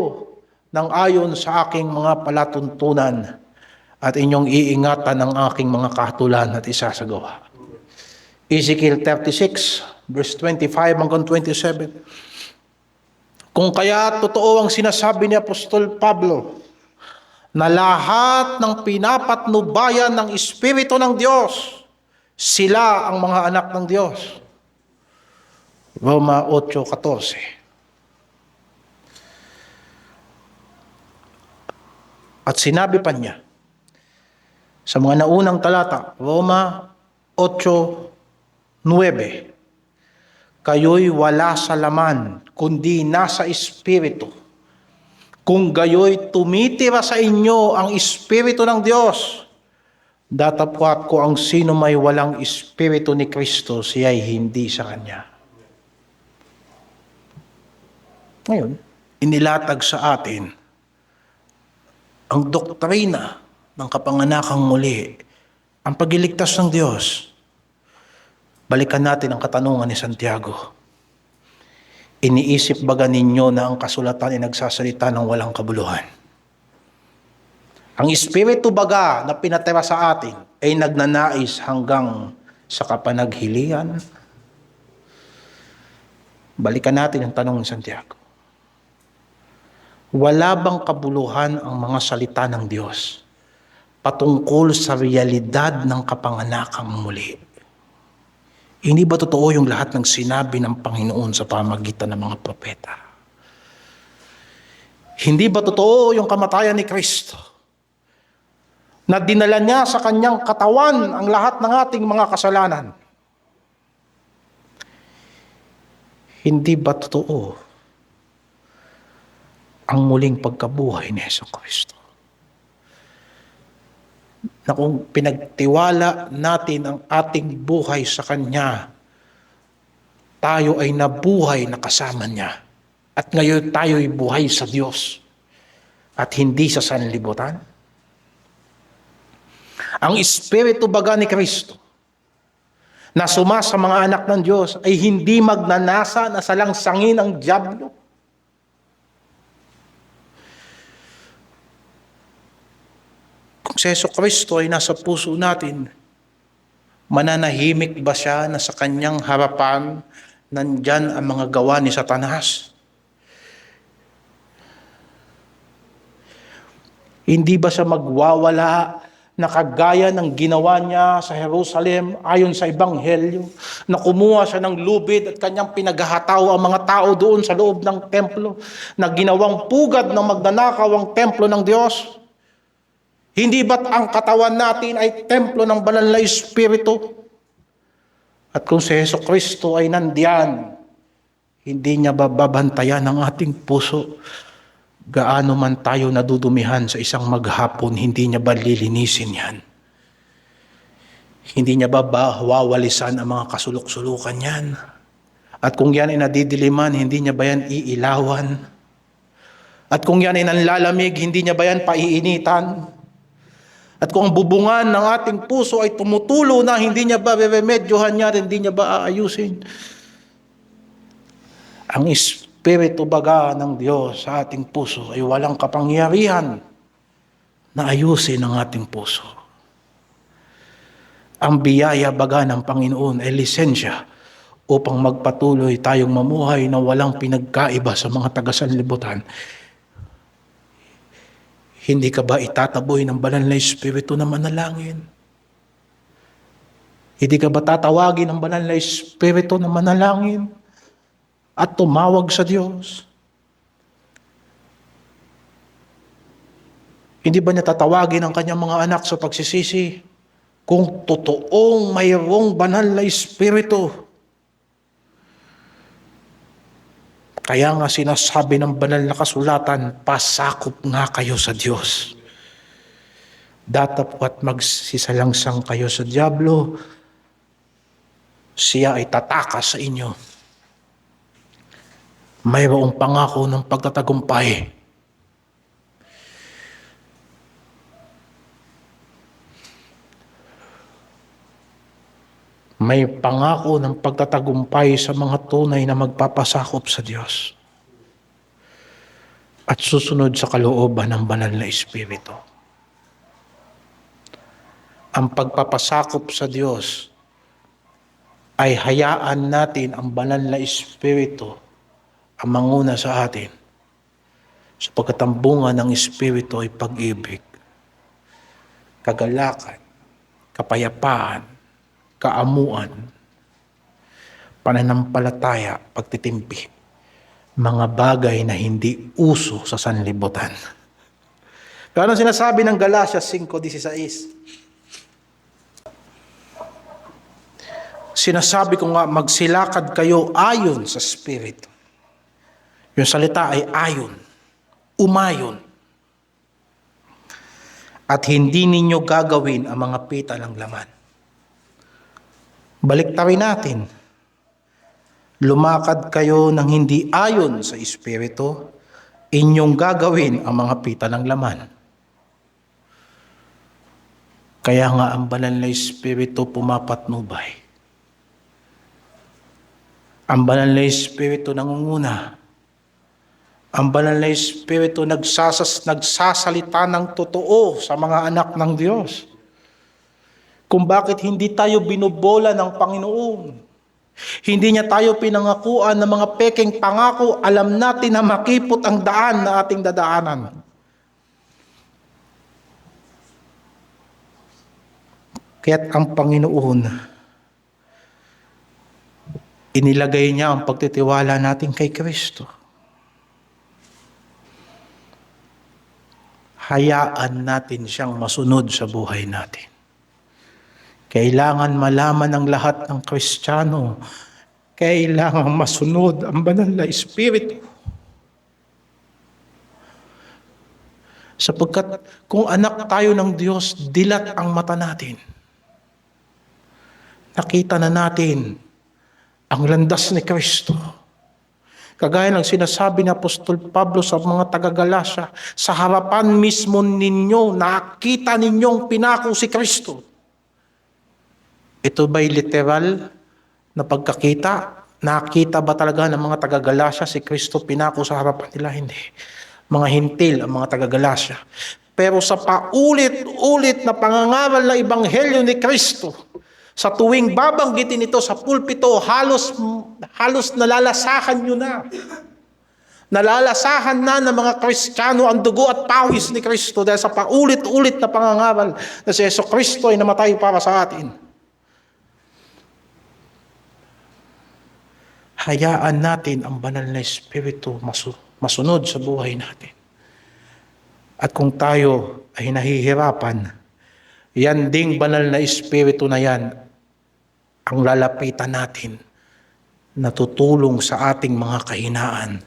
Speaker 1: ng ayon sa aking mga palatuntunan at inyong iingatan ang aking mga kahatulan at isasagawa. Ezekiel 36, verse 25 hanggang 27. Kung kaya totoo ang sinasabi ni Apostol Pablo, na lahat ng pinapatnubayan ng Espiritu ng Diyos, sila ang mga anak ng Diyos. Roma 8:14. At sinabi pa niya, sa mga naunang talata, Roma 8:9, kayo'y wala sa laman, kundi nasa Espiritu. Kung gayo'y tumitira sa inyo ang Espiritu ng Diyos, datapwat ko ang sino may walang Espiritu ni Kristo, siya'y hindi sa Kanya. Ngayon, inilatag sa atin ang doktrina ng kapanganakang muli, ang pagliligtas ng Diyos. Balikan natin ang katanungan ni Santiago. Iniisip baga ninyo na ang kasulatan ay nagsasalita ng walang kabuluhan? Ang Espiritu baga na pinatira sa atin ay nagnanais hanggang sa kapanaghilian? Balikan natin ang tanong ni Santiago. Wala bang kabuluhan ang mga salita ng Diyos patungkol sa realidad ng kapanganakang muli? Hindi ba totoo yung lahat ng sinabi ng Panginoon sa pamagitan ng mga propeta? Hindi ba totoo yung kamatayan ni Kristo? Na dinala niya sa kanyang katawan ang lahat ng ating mga kasalanan? Hindi ba totoo ang muling pagkabuhay ni Jesucristo? Na kung pinagtiwala natin ang ating buhay sa Kanya, tayo ay nabuhay na kasama Niya. At ngayon tayo ay buhay sa Diyos at hindi sa sanlibutan. Ang Espiritu baga ni Kristo na suma sa mga anak ng Diyos ay hindi magnanasa na salangsangin ang dyablo. Kung si Jesucristo ay nasa puso natin, mananahimik ba siya na sa kanyang harapan nandyan ang mga gawa ni Satanas? Hindi ba siya magwawala na kagaya ng ginawa niya sa Jerusalem ayon sa Ebanghelyo, na kumuha siya ng lubid at kanyang pinaghahataw ang mga tao doon sa loob ng templo, na ginawang pugad ng magnanakaw ang templo ng Diyos? Hindi ba't ang katawan natin ay templo ng banal na Espiritu? At kung si Jesucristo ay nandiyan, hindi niya babantayan ang ating puso? Gaano man tayo nadudumihan sa isang maghapon, hindi niya ba lilinisin yan? Hindi niya ba wawalisan ang mga kasulok-sulukan yan? At kung yan ay nadidiliman, hindi niya ba yan iilawan? At kung yan ay nanlalamig, hindi niya ba yan paiinitan? At kung ang bubungan ng ating puso ay tumutulo na, hindi niya ba remedyohan niya, hindi niya ba aayusin? Ang Espiritu baga ng Diyos sa ating puso ay walang kapangyarihan na ayusin ang ating puso. Ang biyaya baga ng Panginoon ay lisensya upang magpatuloy tayong mamuhay na walang pinagkaiba sa mga taga-sanlibutan. Hindi ka ba itataboy ng banal na Espiritu na manalangin? Hindi ka ba tatawagin ng banal na Espiritu na manalangin at tumawag sa Diyos? Hindi ba niya tatawagin ang kanyang mga anak sa pagsisisi kung totoong mayroong banal na Espiritu? Kaya nga sinasabi ng banal na kasulatan, pasakop nga kayo sa Diyos. Datapwat magsisalangsang kayo sa dyablo, siya ay tatakas sa inyo. Mayroong pangako ng pagtatagumpay. May pangako ng pagtatagumpay sa mga tunay na magpapasakop sa Diyos at susunod sa kalooban ng banal na Espiritu. Ang pagpapasakop sa Diyos ay hayaan natin ang banal na Espiritu ang manguna sa atin, sapagkat ang bunga ng Espiritu ay pag-ibig, kagalakan, kapayapaan, kaamuan, pananampalataya, pagtitimpi, mga bagay na hindi uso sa sanlibutan. Kaya ano sinasabi ng Galatia 5:16? Sinasabi ko nga, magsilakad kayo ayon sa Espiritu. Yung salita ay ayon, umayon. At hindi ninyo gagawin ang mga pitalang laman. Baliktarin natin. Lumakad kayo ng hindi ayon sa Espiritu, inyong gagawin ang mga pitalang laman. Kaya nga ang banal na Espiritu pumapatnubay. Ang banal na Espiritu nangunguna. Ang banal na Espiritu nagsasalita ng totoo sa mga anak ng Diyos. Kung bakit hindi tayo binubola ng Panginoon. Hindi niya tayo pinangakuan ng mga pekeng pangako. Alam natin na makipot ang daan na ating dadaanan. Kaya't ang Panginoon Inilagay niya ang pagtitiwala natin kay Kristo. Hayaan natin siyang masunod sa buhay natin. Kailangan malaman ng lahat ng Kristiyano, kailangan masunod ang banal na Espiritu. Sapagkat kung anak tayo ng Diyos, dilat ang mata natin. Nakita na natin ang landas ni Kristo. Kagaya ng sinasabi ni Apostol Pablo sa mga taga-Galasya, sa harapan mismo ninyo, nakita ninyong pinako si Kristo. Ito ba'y literal na pagkakita? Nakita ba talaga ng mga taga-Galasya si Kristo pinako sa harapan nila? Hindi. Mga hintil ang mga taga-Galasya. Pero sa paulit-ulit na pangangaral ng Ebanghelyo ni Kristo, sa tuwing babanggitin ito sa pulpito, halos nalalasahan nyo na. Nalalasahan na ng mga Kristiyano ang dugo at pawis ni Kristo dahil sa paulit-ulit na pangangaral na si Jesucristo ay namatay para sa atin. Hayaan natin ang banal na Espiritu masunod sa buhay natin. At kung tayo ay nahihirapan, yan ding banal na Espiritu na yan ang lalapitan natin na tutulong sa ating mga kahinaan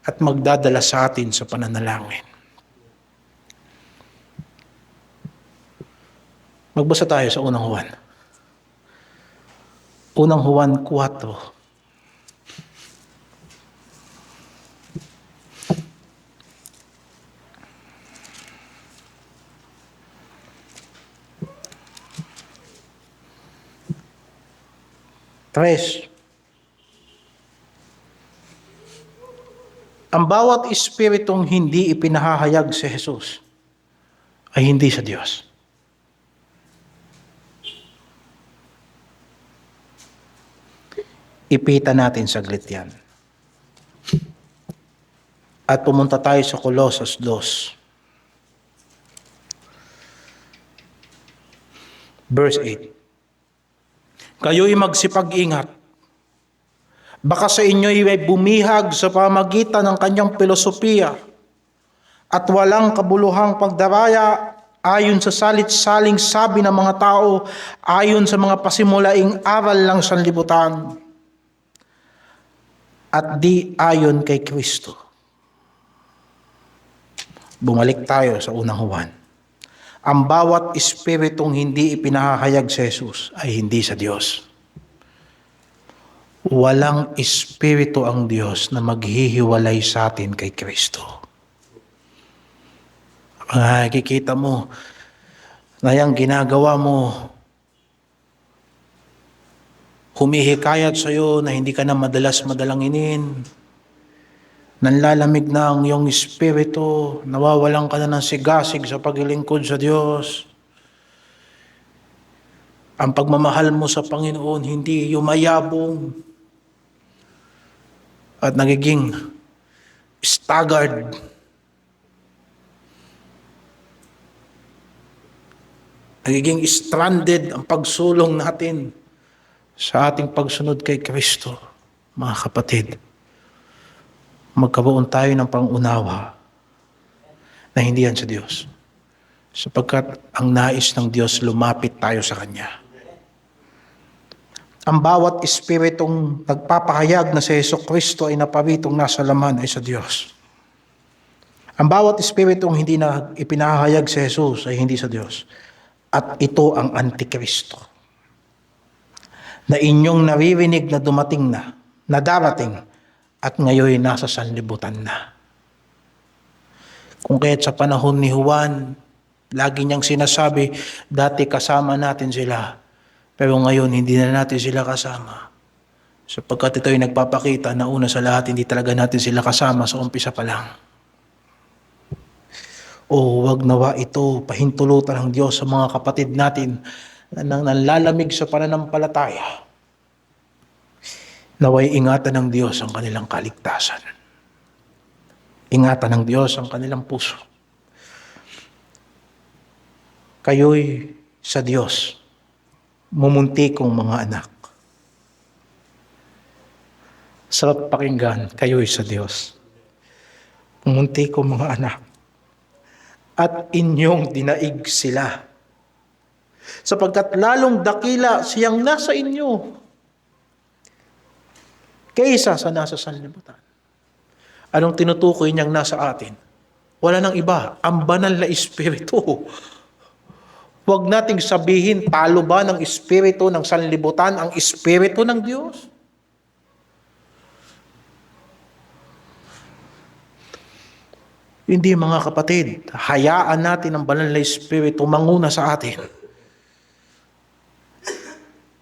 Speaker 1: at magdadala sa atin sa pananalangin. Magbasa tayo sa unang Juan. Unang Juan 4. Ang bawat espiritong hindi ipinahahayag si Jesus ay hindi sa Diyos. Ipita natin saglit yan. At pumunta tayo sa Colossus 2. Verse 8. Kayo'y magsipag-ingat. Baka sa inyo'y may bumihag sa pamagitan ng kanyang filosofiya at walang kabuluhang pagdaraya ayon sa salit-saling sabi ng mga tao, ayon sa mga pasimulaing aral ng sanlibutan, at di ayon kay Kristo. Bumalik tayo sa unang Juan. Ang bawat espiritong hindi ipinahahayag sa Jesus ay hindi sa Diyos. Walang espiritu ang Diyos na maghihiwalay sa atin kay Kristo. Kikita mo na yung ginagawa mo, humihikayat sa iyo na hindi ka na madalas madalanginin, nanlalamig na ang iyong espiritu, nawawalan ka na ng sigasig sa paglilingkod sa Diyos. Ang pagmamahal mo sa Panginoon hindi yumayabong at nagiging staggered. Nagiging stranded ang pagsulong natin sa ating pagsunod kay Kristo. Mga kapatid, magkaroon tayo ng pangunawa na hindi yan sa Diyos. Sapagkat ang nais ng Diyos, lumapit tayo sa Kanya. Ang bawat espiritong nagpapahayag na si Jesucristo ay naparitong nasa laman ay sa Diyos. Ang bawat espiritong hindi na ipinahayag si Jesus ay hindi sa Diyos. At ito ang Antikristo na inyong naririnig na dumating na darating, at ngayon nasa sanlibutan na. Kung kaya't sa panahon ni Juan, lagi niyang sinasabi, dati kasama natin sila, pero ngayon hindi na natin sila kasama. Sapagkat ito ay nagpapakita na una sa lahat, hindi talaga natin sila kasama sa umpisa pa lang. O wag nawa ito pahintulutan ng Diyos sa mga kapatid natin na nanlalamig sa pananampalataya. Naway ingatan ng Diyos ang kanilang kaligtasan. Ingatan ng Diyos ang kanilang puso. Kayo'y sa Diyos, mumuntikong mga anak. Sarap pakinggan, kayo'y sa Diyos. Munti ko mga anak, at inyong dinaig sila. Sapagkat lalong dakila siyang nasa inyo kaysa sa nasa sanlibutan. Anong tinutukoy niyang nasa atin? Wala nang iba, ang banal na Espiritu. Huwag nating sabihin, talo ba ng Espiritu ng sanlibutan ang Espiritu ng Diyos? Hindi mga kapatid, hayaan natin ang banal na Espiritu manguna sa atin.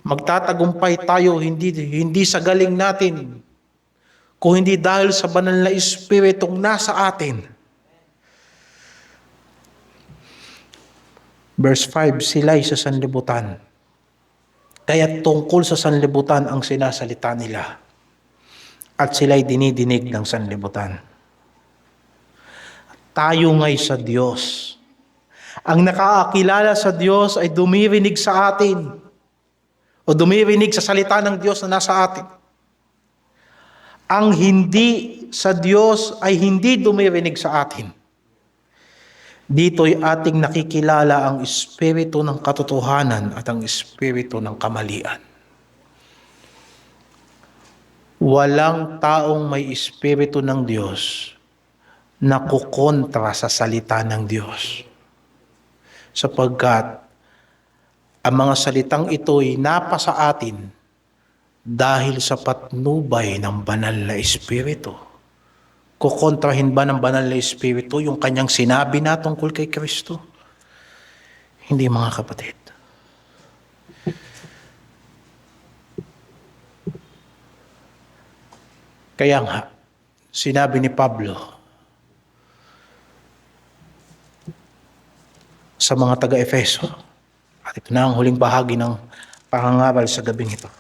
Speaker 1: Magtatagumpay tayo hindi sa galing natin, kung hindi dahil sa banal na Espiritong nasa atin. Verse 5, sila'y sa sanlibutan. Kaya tungkol sa sanlibutan ang sinasalita nila. At sila'y dinidinig ng sanlibutan. Tayo nga'y sa Diyos. Ang nakakakilala sa Diyos ay dumirinig sa atin o dumirinig sa salita ng Diyos na nasa atin. Ang hindi sa Diyos ay hindi dumirinig sa atin. Dito'y ating nakikilala ang espiritu ng katotohanan at ang espiritu ng kamalian. Walang taong may espiritu ng Diyos na kukontra sa salita ng Diyos. Sapagkat ang mga salitang ito'y napasa atin dahil sa patnubay ng banal na Espiritu. Kukontrahin ba ng banal na Espiritu yung kanyang sinabi na tungkol kay Kristo? Hindi, mga kapatid. Kaya nga, sinabi ni Pablo sa mga taga-Efeso, at ito na ang huling bahagi ng pangangaral sa gabing ito.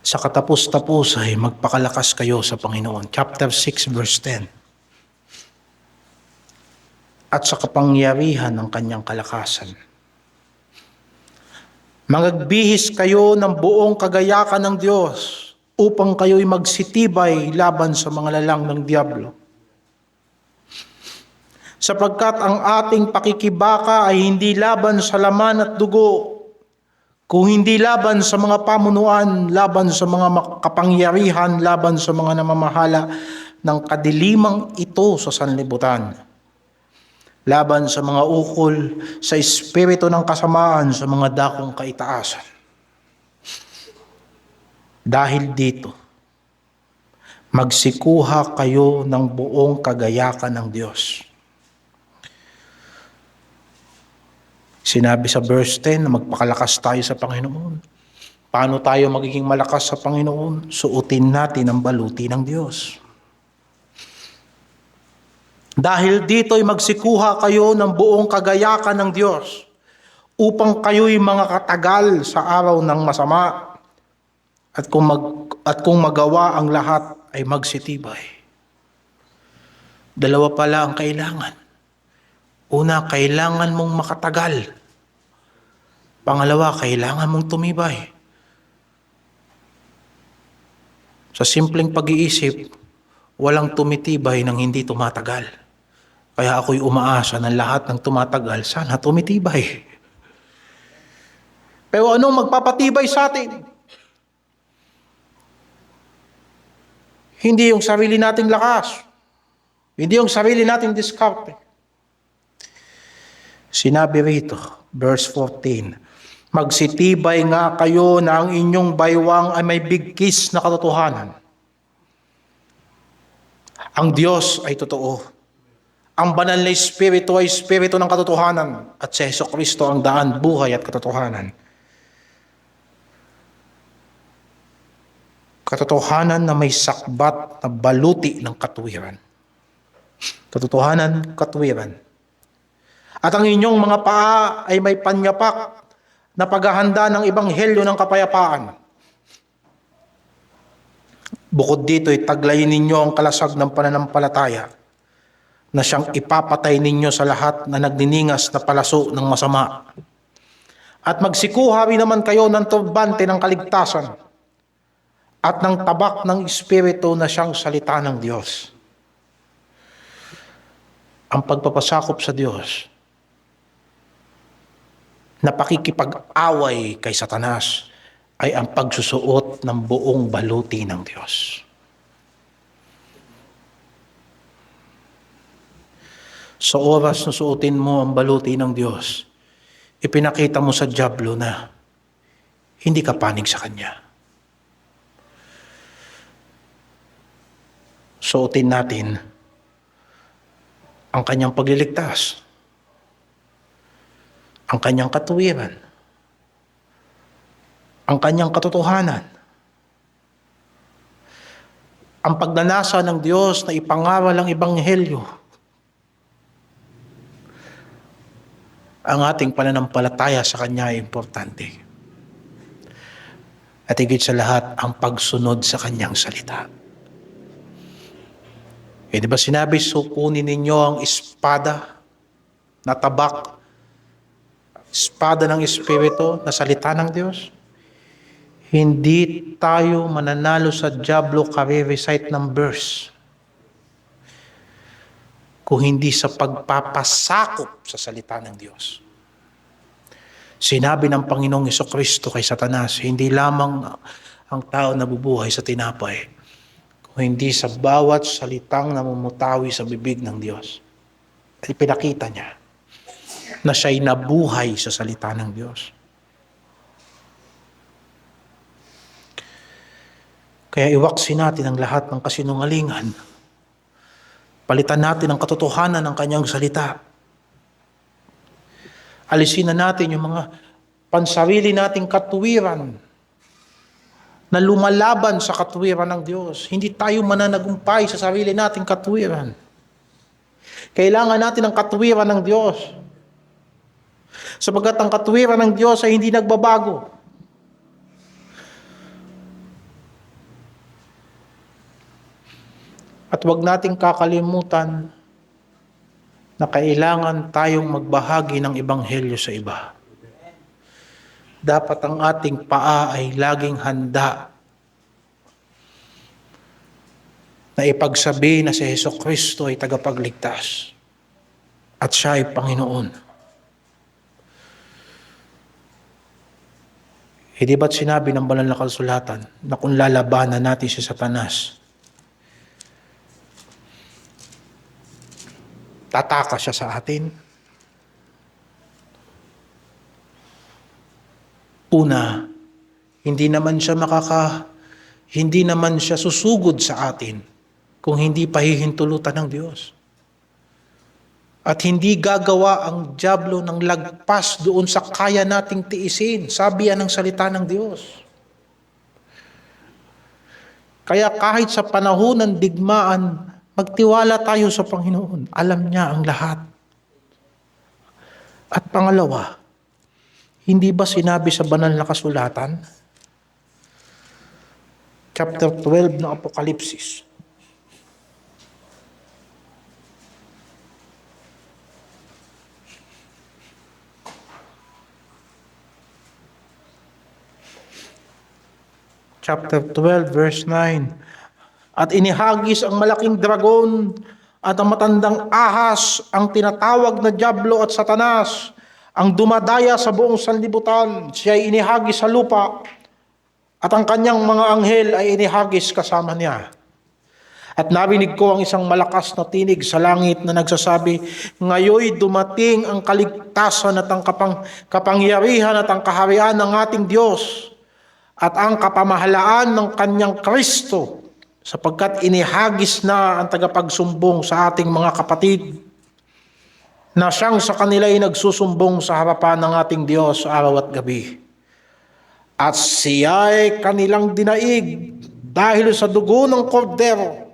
Speaker 1: Sa katapos-tapos ay magpakalakas kayo sa Panginoon. Chapter 6 verse 10. At sa kapangyarihan ng kanyang kalakasan. Magagbihis kayo ng buong kagayakan ng Diyos upang kayo'y magsitibay laban sa mga lalang ng Diablo. Sapagkat ang ating pakikibaka ay hindi laban sa laman at dugo, kung hindi laban sa mga pamunuan, laban sa mga kapangyarihan, laban sa mga namamahala ng kadilimang ito sa sanlibutan, laban sa mga ukol, sa espiritu ng kasamaan, sa mga dakong kaitaasan. Dahil dito, magsikuha kayo ng buong kagayakan ng Diyos. Sinabi sa verse 10 na magpakalakas tayo sa Panginoon. Paano tayo magiging malakas sa Panginoon? Suotin natin ang baluti ng Diyos. Dahil dito'y magsikuha kayo ng buong kagayakan ng Diyos upang kayo'y mga katagal sa araw ng masama at kung magawa ang lahat ay magsitibay. Dalawa pala ang kailangan. Una, kailangan mong makatagal. Pangalawa, kailangan mong tumibay. Sa simpleng pag-iisip, walang tumitibay nang hindi tumatagal. Kaya ako'y umaasa na lahat ng tumatagal, sana tumitibay. Pero anong magpapatibay sa atin? Hindi yung sarili nating lakas. Hindi yung sarili nating diskarte. Sinabi rito, verse 14, magsitibay nga kayo na ang inyong baywang ay may bigkis na katotohanan. Ang Diyos ay totoo. Ang banal na Espiritu ay Espiritu ng katotohanan at si Jesucristo ang daan, buhay at katotohanan. Katotohanan na may sakbat na baluti ng katuwiran. Katotohanan, katuwiran. At ang inyong mga paa ay may panyapak na paghahanda ng ebanghelyo ng kapayapaan. Bukod dito, taglayin ninyo ang kalasag ng pananampalataya na siyang ipapatay ninyo sa lahat na nagniningas na palaso ng masama. At magsikuha rin naman kayo ng turbante ng kaligtasan at ng tabak ng Espiritu na siyang salita ng Diyos. Ang pagpapasakop sa Diyos na pakikipag-away kay Satanas ay ang pagsusuot ng buong baluti ng Diyos. Sa oras na suotin mo ang baluti ng Diyos, ipinakita mo sa dyablo na hindi ka panig sa Kanya. Suotin natin ang Kanyang pagliligtas, ang Kanyang katuwiran, ang Kanyang katotohanan, ang pagnanasa ng Diyos na ipangaral ang Ebanghelyo, ang ating pananampalataya sa Kanya ay importante. At higit sa lahat, ang pagsunod sa Kanyang salita. Di ba sinabi, sukunin ninyo ang espada na tabak, espada ng Espiritu na salita ng Diyos? Hindi tayo mananalo sa dyablo kare-recite ng verse kung hindi sa pagpapasakop sa salita ng Diyos. Sinabi ng Panginoong Jesucristo kay Satanas, hindi lamang ang tao nabubuhay sa tinapay, kung hindi sa bawat salitang namumutawi sa bibig ng Diyos. At ipinakita niya na siya'y nabuhay sa salita ng Diyos. Kaya iwaksin natin ang lahat ng kasinungalingan. Palitan natin ang katotohanan ng Kanyang salita. Alisin na natin yung mga pansarili nating katuwiran na lumalaban sa katuwiran ng Diyos. Hindi tayo mananagumpay sa sarili nating katuwiran. Kailangan natin ang katuwiran ng Diyos. Sapagkat ang katuwiran ng Diyos ay hindi nagbabago. At huwag nating kakalimutan na kailangan tayong magbahagi ng Ebanghelyo sa iba. Dapat ang ating paa ay laging handa na ipagsabi na si Jesucristo ay tagapagligtas at siya ay Panginoon. Hindi ba't sinabi ng banal na kasulatan na kung lalabanan natin si Satanas, tataka siya sa atin? Una, hindi naman siya susugod sa atin kung hindi pahihintulutan ng Diyos. At hindi gagawa ang dyablo ng lagpas doon sa kaya nating tiisin. Sabi yan ng salita ng Diyos. Kaya kahit sa panahon ng digmaan, magtiwala tayo sa Panginoon. Alam niya ang lahat. At pangalawa, hindi ba sinabi sa banal na kasulatan? Chapter 12 ng Apokalipsis. Chapter 12, verse 9. At inihagis ang malaking dragon at ang matandang ahas, ang tinatawag na dyablo at Satanas, ang dumadaya sa buong sanlibutan. Siya ay inihagis sa lupa at ang kanyang mga anghel ay inihagis kasama niya. At narinig ko ang isang malakas na tinig sa langit na nagsasabi, ngayoy dumating ang kaligtasan at ang kapangyarihan at ang kaharian ng ating Diyos at ang kapamahalaan ng kanyang Kristo, sapagkat inihagis na ang tagapagsumbong sa ating mga kapatid na siyang sa kanila ay nagsusumbong sa harapan ng ating Diyos araw at gabi. At siya ay kanilang dinaig dahil sa dugo ng kordero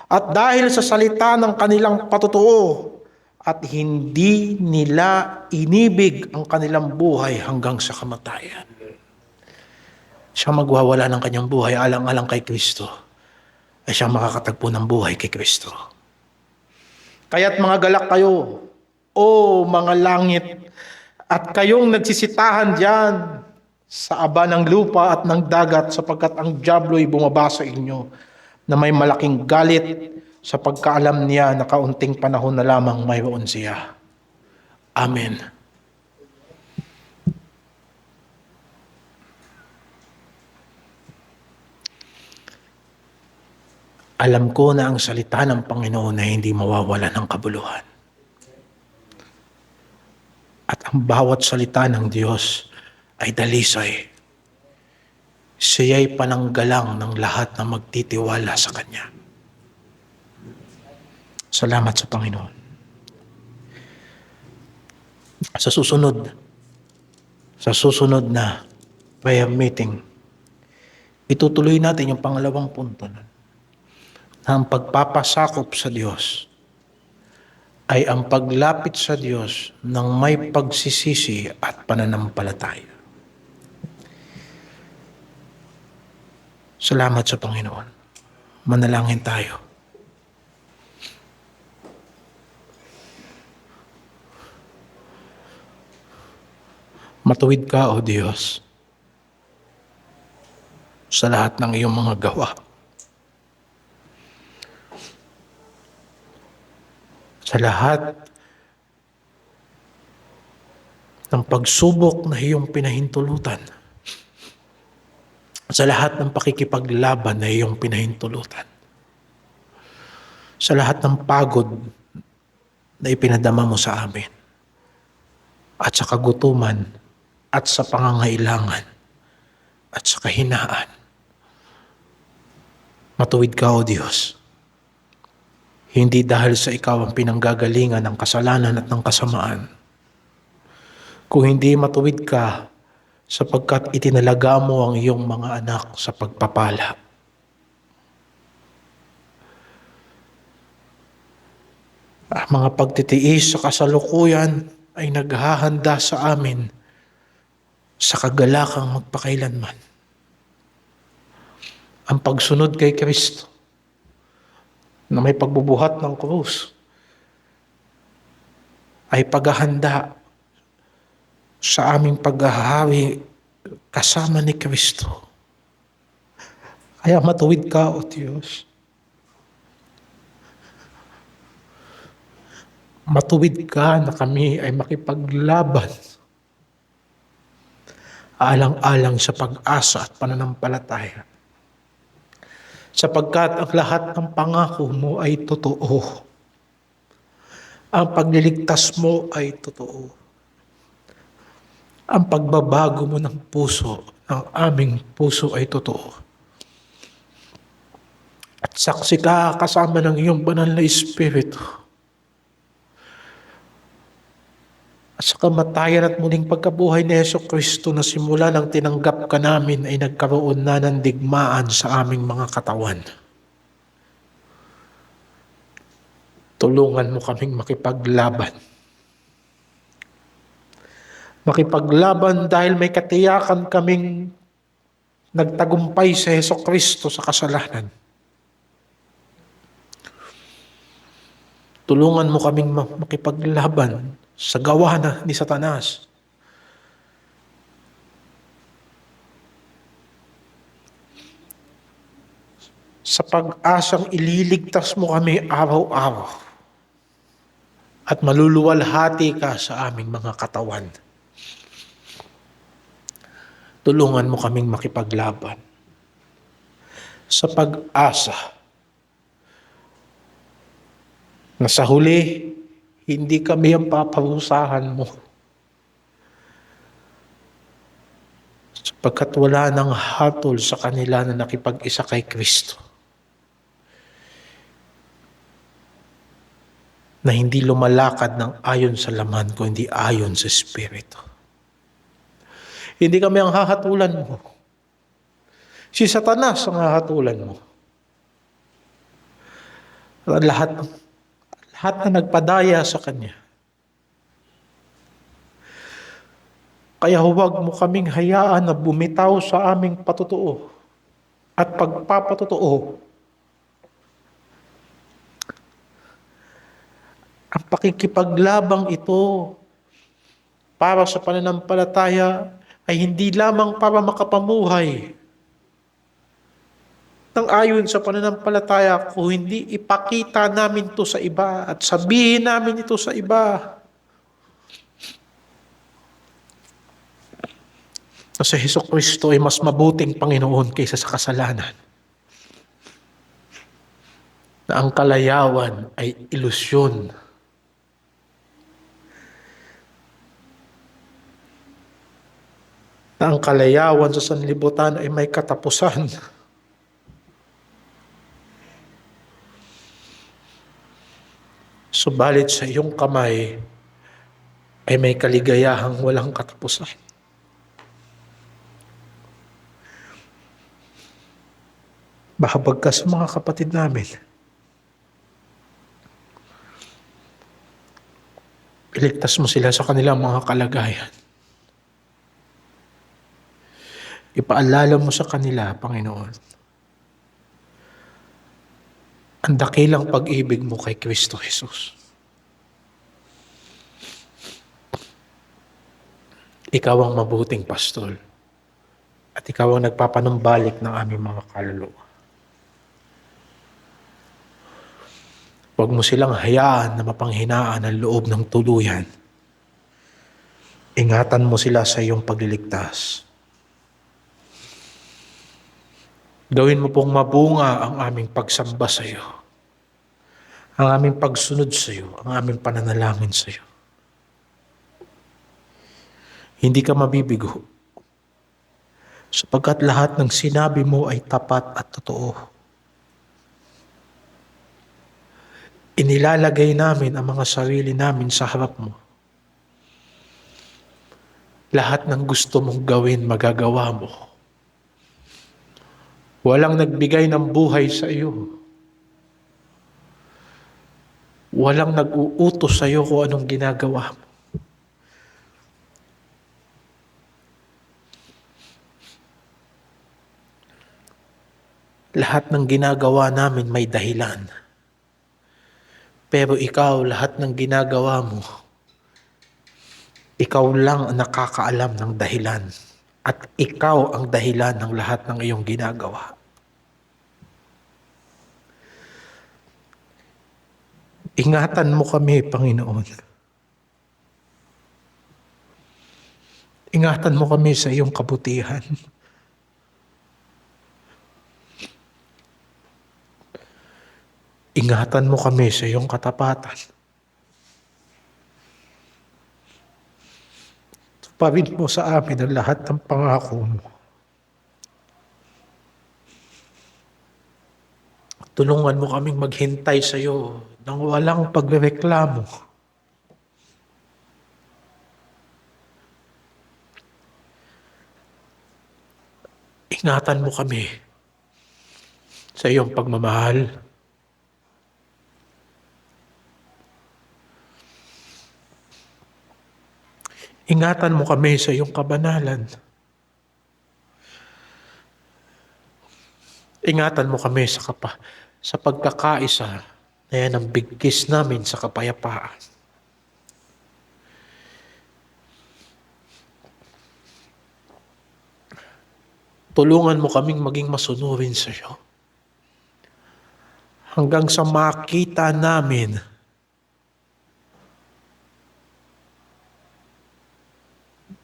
Speaker 1: at dahil sa salita ng kanilang patutuo, at hindi nila inibig ang kanilang buhay hanggang sa kamatayan. Siya magwawala ng kanyang buhay alang-alang kay Kristo, ay siyang makakatagpo ng buhay kay Kristo. Kaya't mga galak kayo, o mga langit, At kayong nagsisitahan diyan sa aba ng lupa at ng dagat sapagkat ang diablo'y bumaba sa inyo na may malaking galit sa pagkaalam niya na kaunting panahon na lamang mayroon siya. Amen. Alam ko na ang salita ng Panginoon ay hindi mawawala ng kabuluhan. At ang bawat salita ng Diyos ay dalisay. Siya'y pananggalang ng lahat na magtitiwala sa Kanya. Salamat sa Panginoon. Sa susunod na prayer meeting, itutuloy natin yung pangalawang punto na ang pagpapasakop sa Diyos ay ang paglapit sa Diyos ng may pagsisisi at pananampalataya. Salamat sa Panginoon. Manalangin tayo. Matuwid ka, O Diyos, sa lahat ng iyong mga gawa. Sa lahat ng pagsubok na iyong pinahintulutan. Sa lahat ng pakikipaglaban na iyong pinahintulutan. Sa lahat ng pagod na ipinadama mo sa amin. At sa kagutuman at sa pangangailangan at sa kahinaan. Matuwid ka, O Diyos. Hindi dahil sa ikaw ang pinanggagalingan ng kasalanan at ng kasamaan. Kung hindi matuwid ka, sapagkat itinalaga mo ang iyong mga anak sa pagpapala. Ang mga pagtitiis sa kasalukuyan ay naghahanda sa amin sa kagalakang magpakailanman. Ang pagsunod kay Kristo na may pagbubuhat ng krus ay paghahanda sa aming paghahawi kasama ni Kristo. Kaya matuwid ka, O Diyos. Matuwid ka na kami ay makipaglaban alang-alang sa pag-asa at pananampalataya. Sapagkat ang lahat ng pangako mo ay totoo. Ang pagliligtas mo ay totoo. Ang pagbabago mo ng puso, ng aming puso ay totoo. At saksi ka kasama ng iyong banal na Espiritu. At sa kamatayan at muling pagkabuhay ni Jesucristo na simula nang tinanggap ka namin ay nagkaroon na ng digmaan sa aming mga katawan. Tulungan mo kaming makipaglaban. Makipaglaban dahil may katiyakan kaming nagtagumpay sa Jesucristo sa kasalanan. Tulungan mo kaming makipaglaban sa gawa ni Satanas. Sa pag-asang ililigtas mo kami araw-araw at maluluwalhati ka sa aming mga katawan. Tulungan mo kaming makipaglaban sa pag-asa na sa huli, hindi kami ang paparusahan mo. Sapagkat wala nang hatol sa kanila na nakipag-isa kay Kristo. Na hindi lumalakad ng ayon sa laman, kundi ayon sa Espiritu. Hindi kami ang hahatulan mo. Si Satanas ang hahatulan mo. Lahat na nagpadaya sa Kanya. Kaya huwag mo kaming hayaan na bumitaw sa aming patutuo at pagpapatutuo. Ang pakikipaglabang ito para sa pananampalataya ay hindi lamang para makapamuhay ng ayon sa pananampalataya, kung hindi ipakita namin ito sa iba at sabihin namin ito sa iba na si Hesukristo ay mas mabuting Panginoon kaysa sa kasalanan. Na ang kalayawan ay ilusyon. Na ang kalayawan sa sanlibutan ay may katapusan. Subalit sa iyong kamay ay may kaligayahang walang katapusan. Mahabag ka sa mga kapatid namin. Iligtas mo sila sa kanilang mga kalagayan. Ipaalala mo sa kanila, Panginoon, ang dakilang pag-ibig mo kay Kristo Jesus. Ikaw ang mabuting pastol at ikaw ang nagpapanumbalik ng aming mga kaluluwa. Huwag mo silang hayaan na mapanghinaan ang loob ng tuluyan. Ingatan mo sila sa iyong pagliligtas. Gawin mo pong mabunga ang aming pagsamba sa iyo, ang aming pagsunod sa iyo, ang aming pananalangin sa iyo. Hindi ka mabibigo, sapagkat lahat ng sinabi mo ay tapat at totoo. Inilalagay namin ang mga sarili namin sa harap mo. Lahat ng gusto mong gawin, magagawa mo. Walang nagbigay ng buhay sa iyo. Walang nag-uutos sa iyo kung anong ginagawa mo. Lahat ng ginagawa namin may dahilan. Pero ikaw, lahat ng ginagawa mo, ikaw lang ang nakakaalam ng dahilan. At ikaw ang dahilan ng lahat ng iyong ginagawa. Ingatan mo kami, Panginoon. Ingatan mo kami sa iyong kabutihan. Ingatan mo kami sa iyong katapatan. Tuparin mo sa amin ang lahat ng pangako mo. Tulungan mo kaming maghintay sa iyo nang walang pagrereklamo. Ingatan mo kami sa iyong pagmamahal. Ingatan mo kami sa iyong kabanalan. Ingatan mo kami sa pagkakaisa na yan ang bigkis namin sa kapayapaan. Tulungan mo kaming maging masunurin sa iyo. Hanggang sa makita namin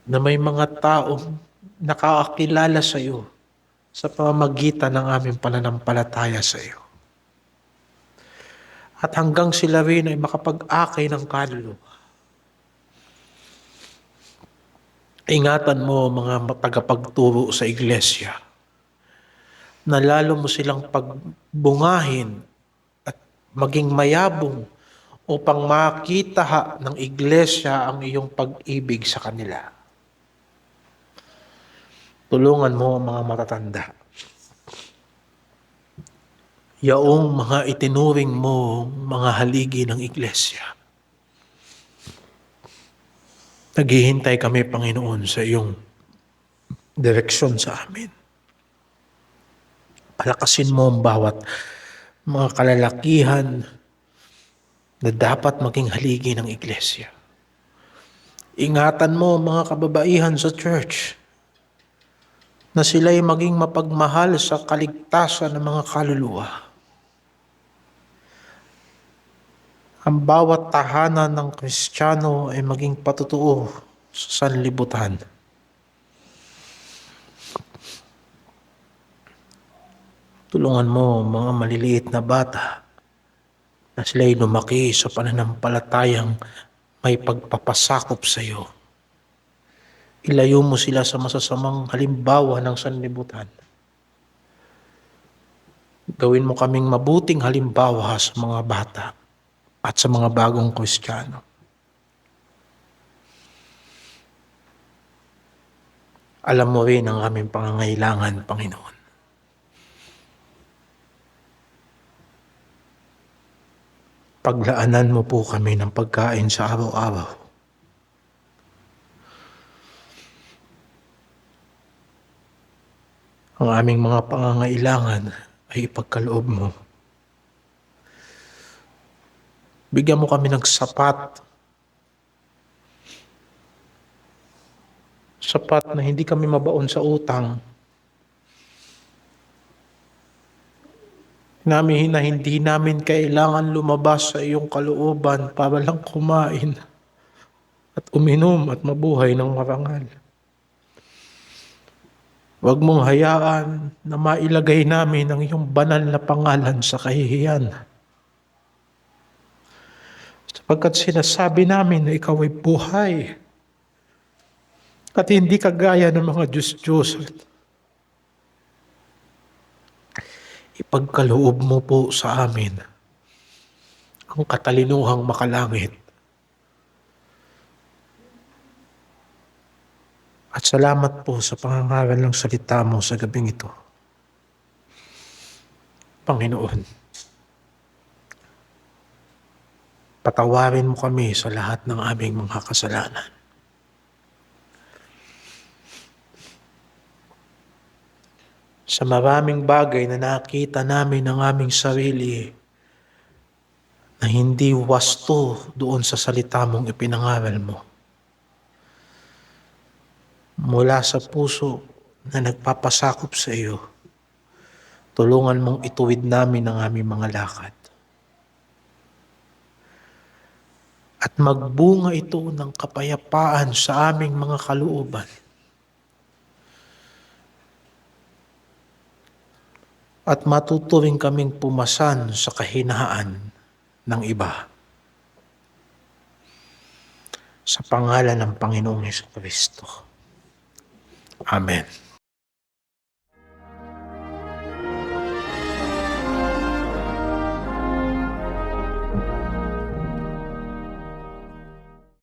Speaker 1: na may mga taong nakakakilala sa iyo sa pamamagitan ng aming pananampalataya sa iyo. At hanggang sila rin ay makapag-akay ng kaluluwa. Ingatan mo mga tagapagturo sa iglesia na lalo mo silang pagbungahin at maging mayabong upang makita ng iglesia ang iyong pag-ibig sa kanila. Tulungan mo ang mga matatanda. Yaong mga itinuring mo mga haligi ng iglesia. Naghihintay kami, Panginoon, sa iyong direksyon sa amin. Palakasin mo ang bawat mga kalalakihan na dapat maging haligi ng iglesia. Ingatan mo mga kababaihan sa church na sila'y maging mapagmahal sa kaligtasan ng mga kaluluwa. Ang bawat tahanan ng Kristiyano ay maging patutuo sa sanlibutan. Tulungan mo mga maliliit na bata na sila'y lumaki sa pananampalatayang may pagpapasakop sa iyo. Ilayo mo sila sa masasamang halimbawa ng sanlibutan. Gawin mo kaming mabuting halimbawa sa mga bata at sa mga bagong Kristiyano. Alam mo rin ang aming pangangailangan, Panginoon. Paglaanan mo po kami ng pagkain sa araw-araw. Ang aming mga pangangailangan ay ipagkaloob mo. Bigyan mo kami ng sapat na hindi kami mabaon sa utang. Na hindi namin kailangan lumabas sa iyong kalooban para lang kumain at uminom at mabuhay ng marangal. Huwag mong hayaan na mailagay namin ang iyong banal na pangalan sa kahihiyan. Sapagkat sinasabi namin na ikaw ay buhay at hindi kagaya ng mga Diyos-Diyos. Ipagkaloob mo po sa amin ang katalinuhang makalangit. At salamat po sa pangangaral ng salita mo sa gabing ito. Panginoon, patawarin mo kami sa lahat ng aming mga kasalanan. Sa maraming bagay na nakita namin ng aming sarili na hindi wasto doon sa salita mong ipinangaral mo. Mula sa puso na nagpapasakop sa iyo, tulungan mong ituwid namin ang aming mga lakad. At magbunga ito ng kapayapaan sa aming mga kalooban. At matuturing kaming pumasan sa kahinaan ng iba. Sa pangalan ng Panginoong Jesucristo. Amen.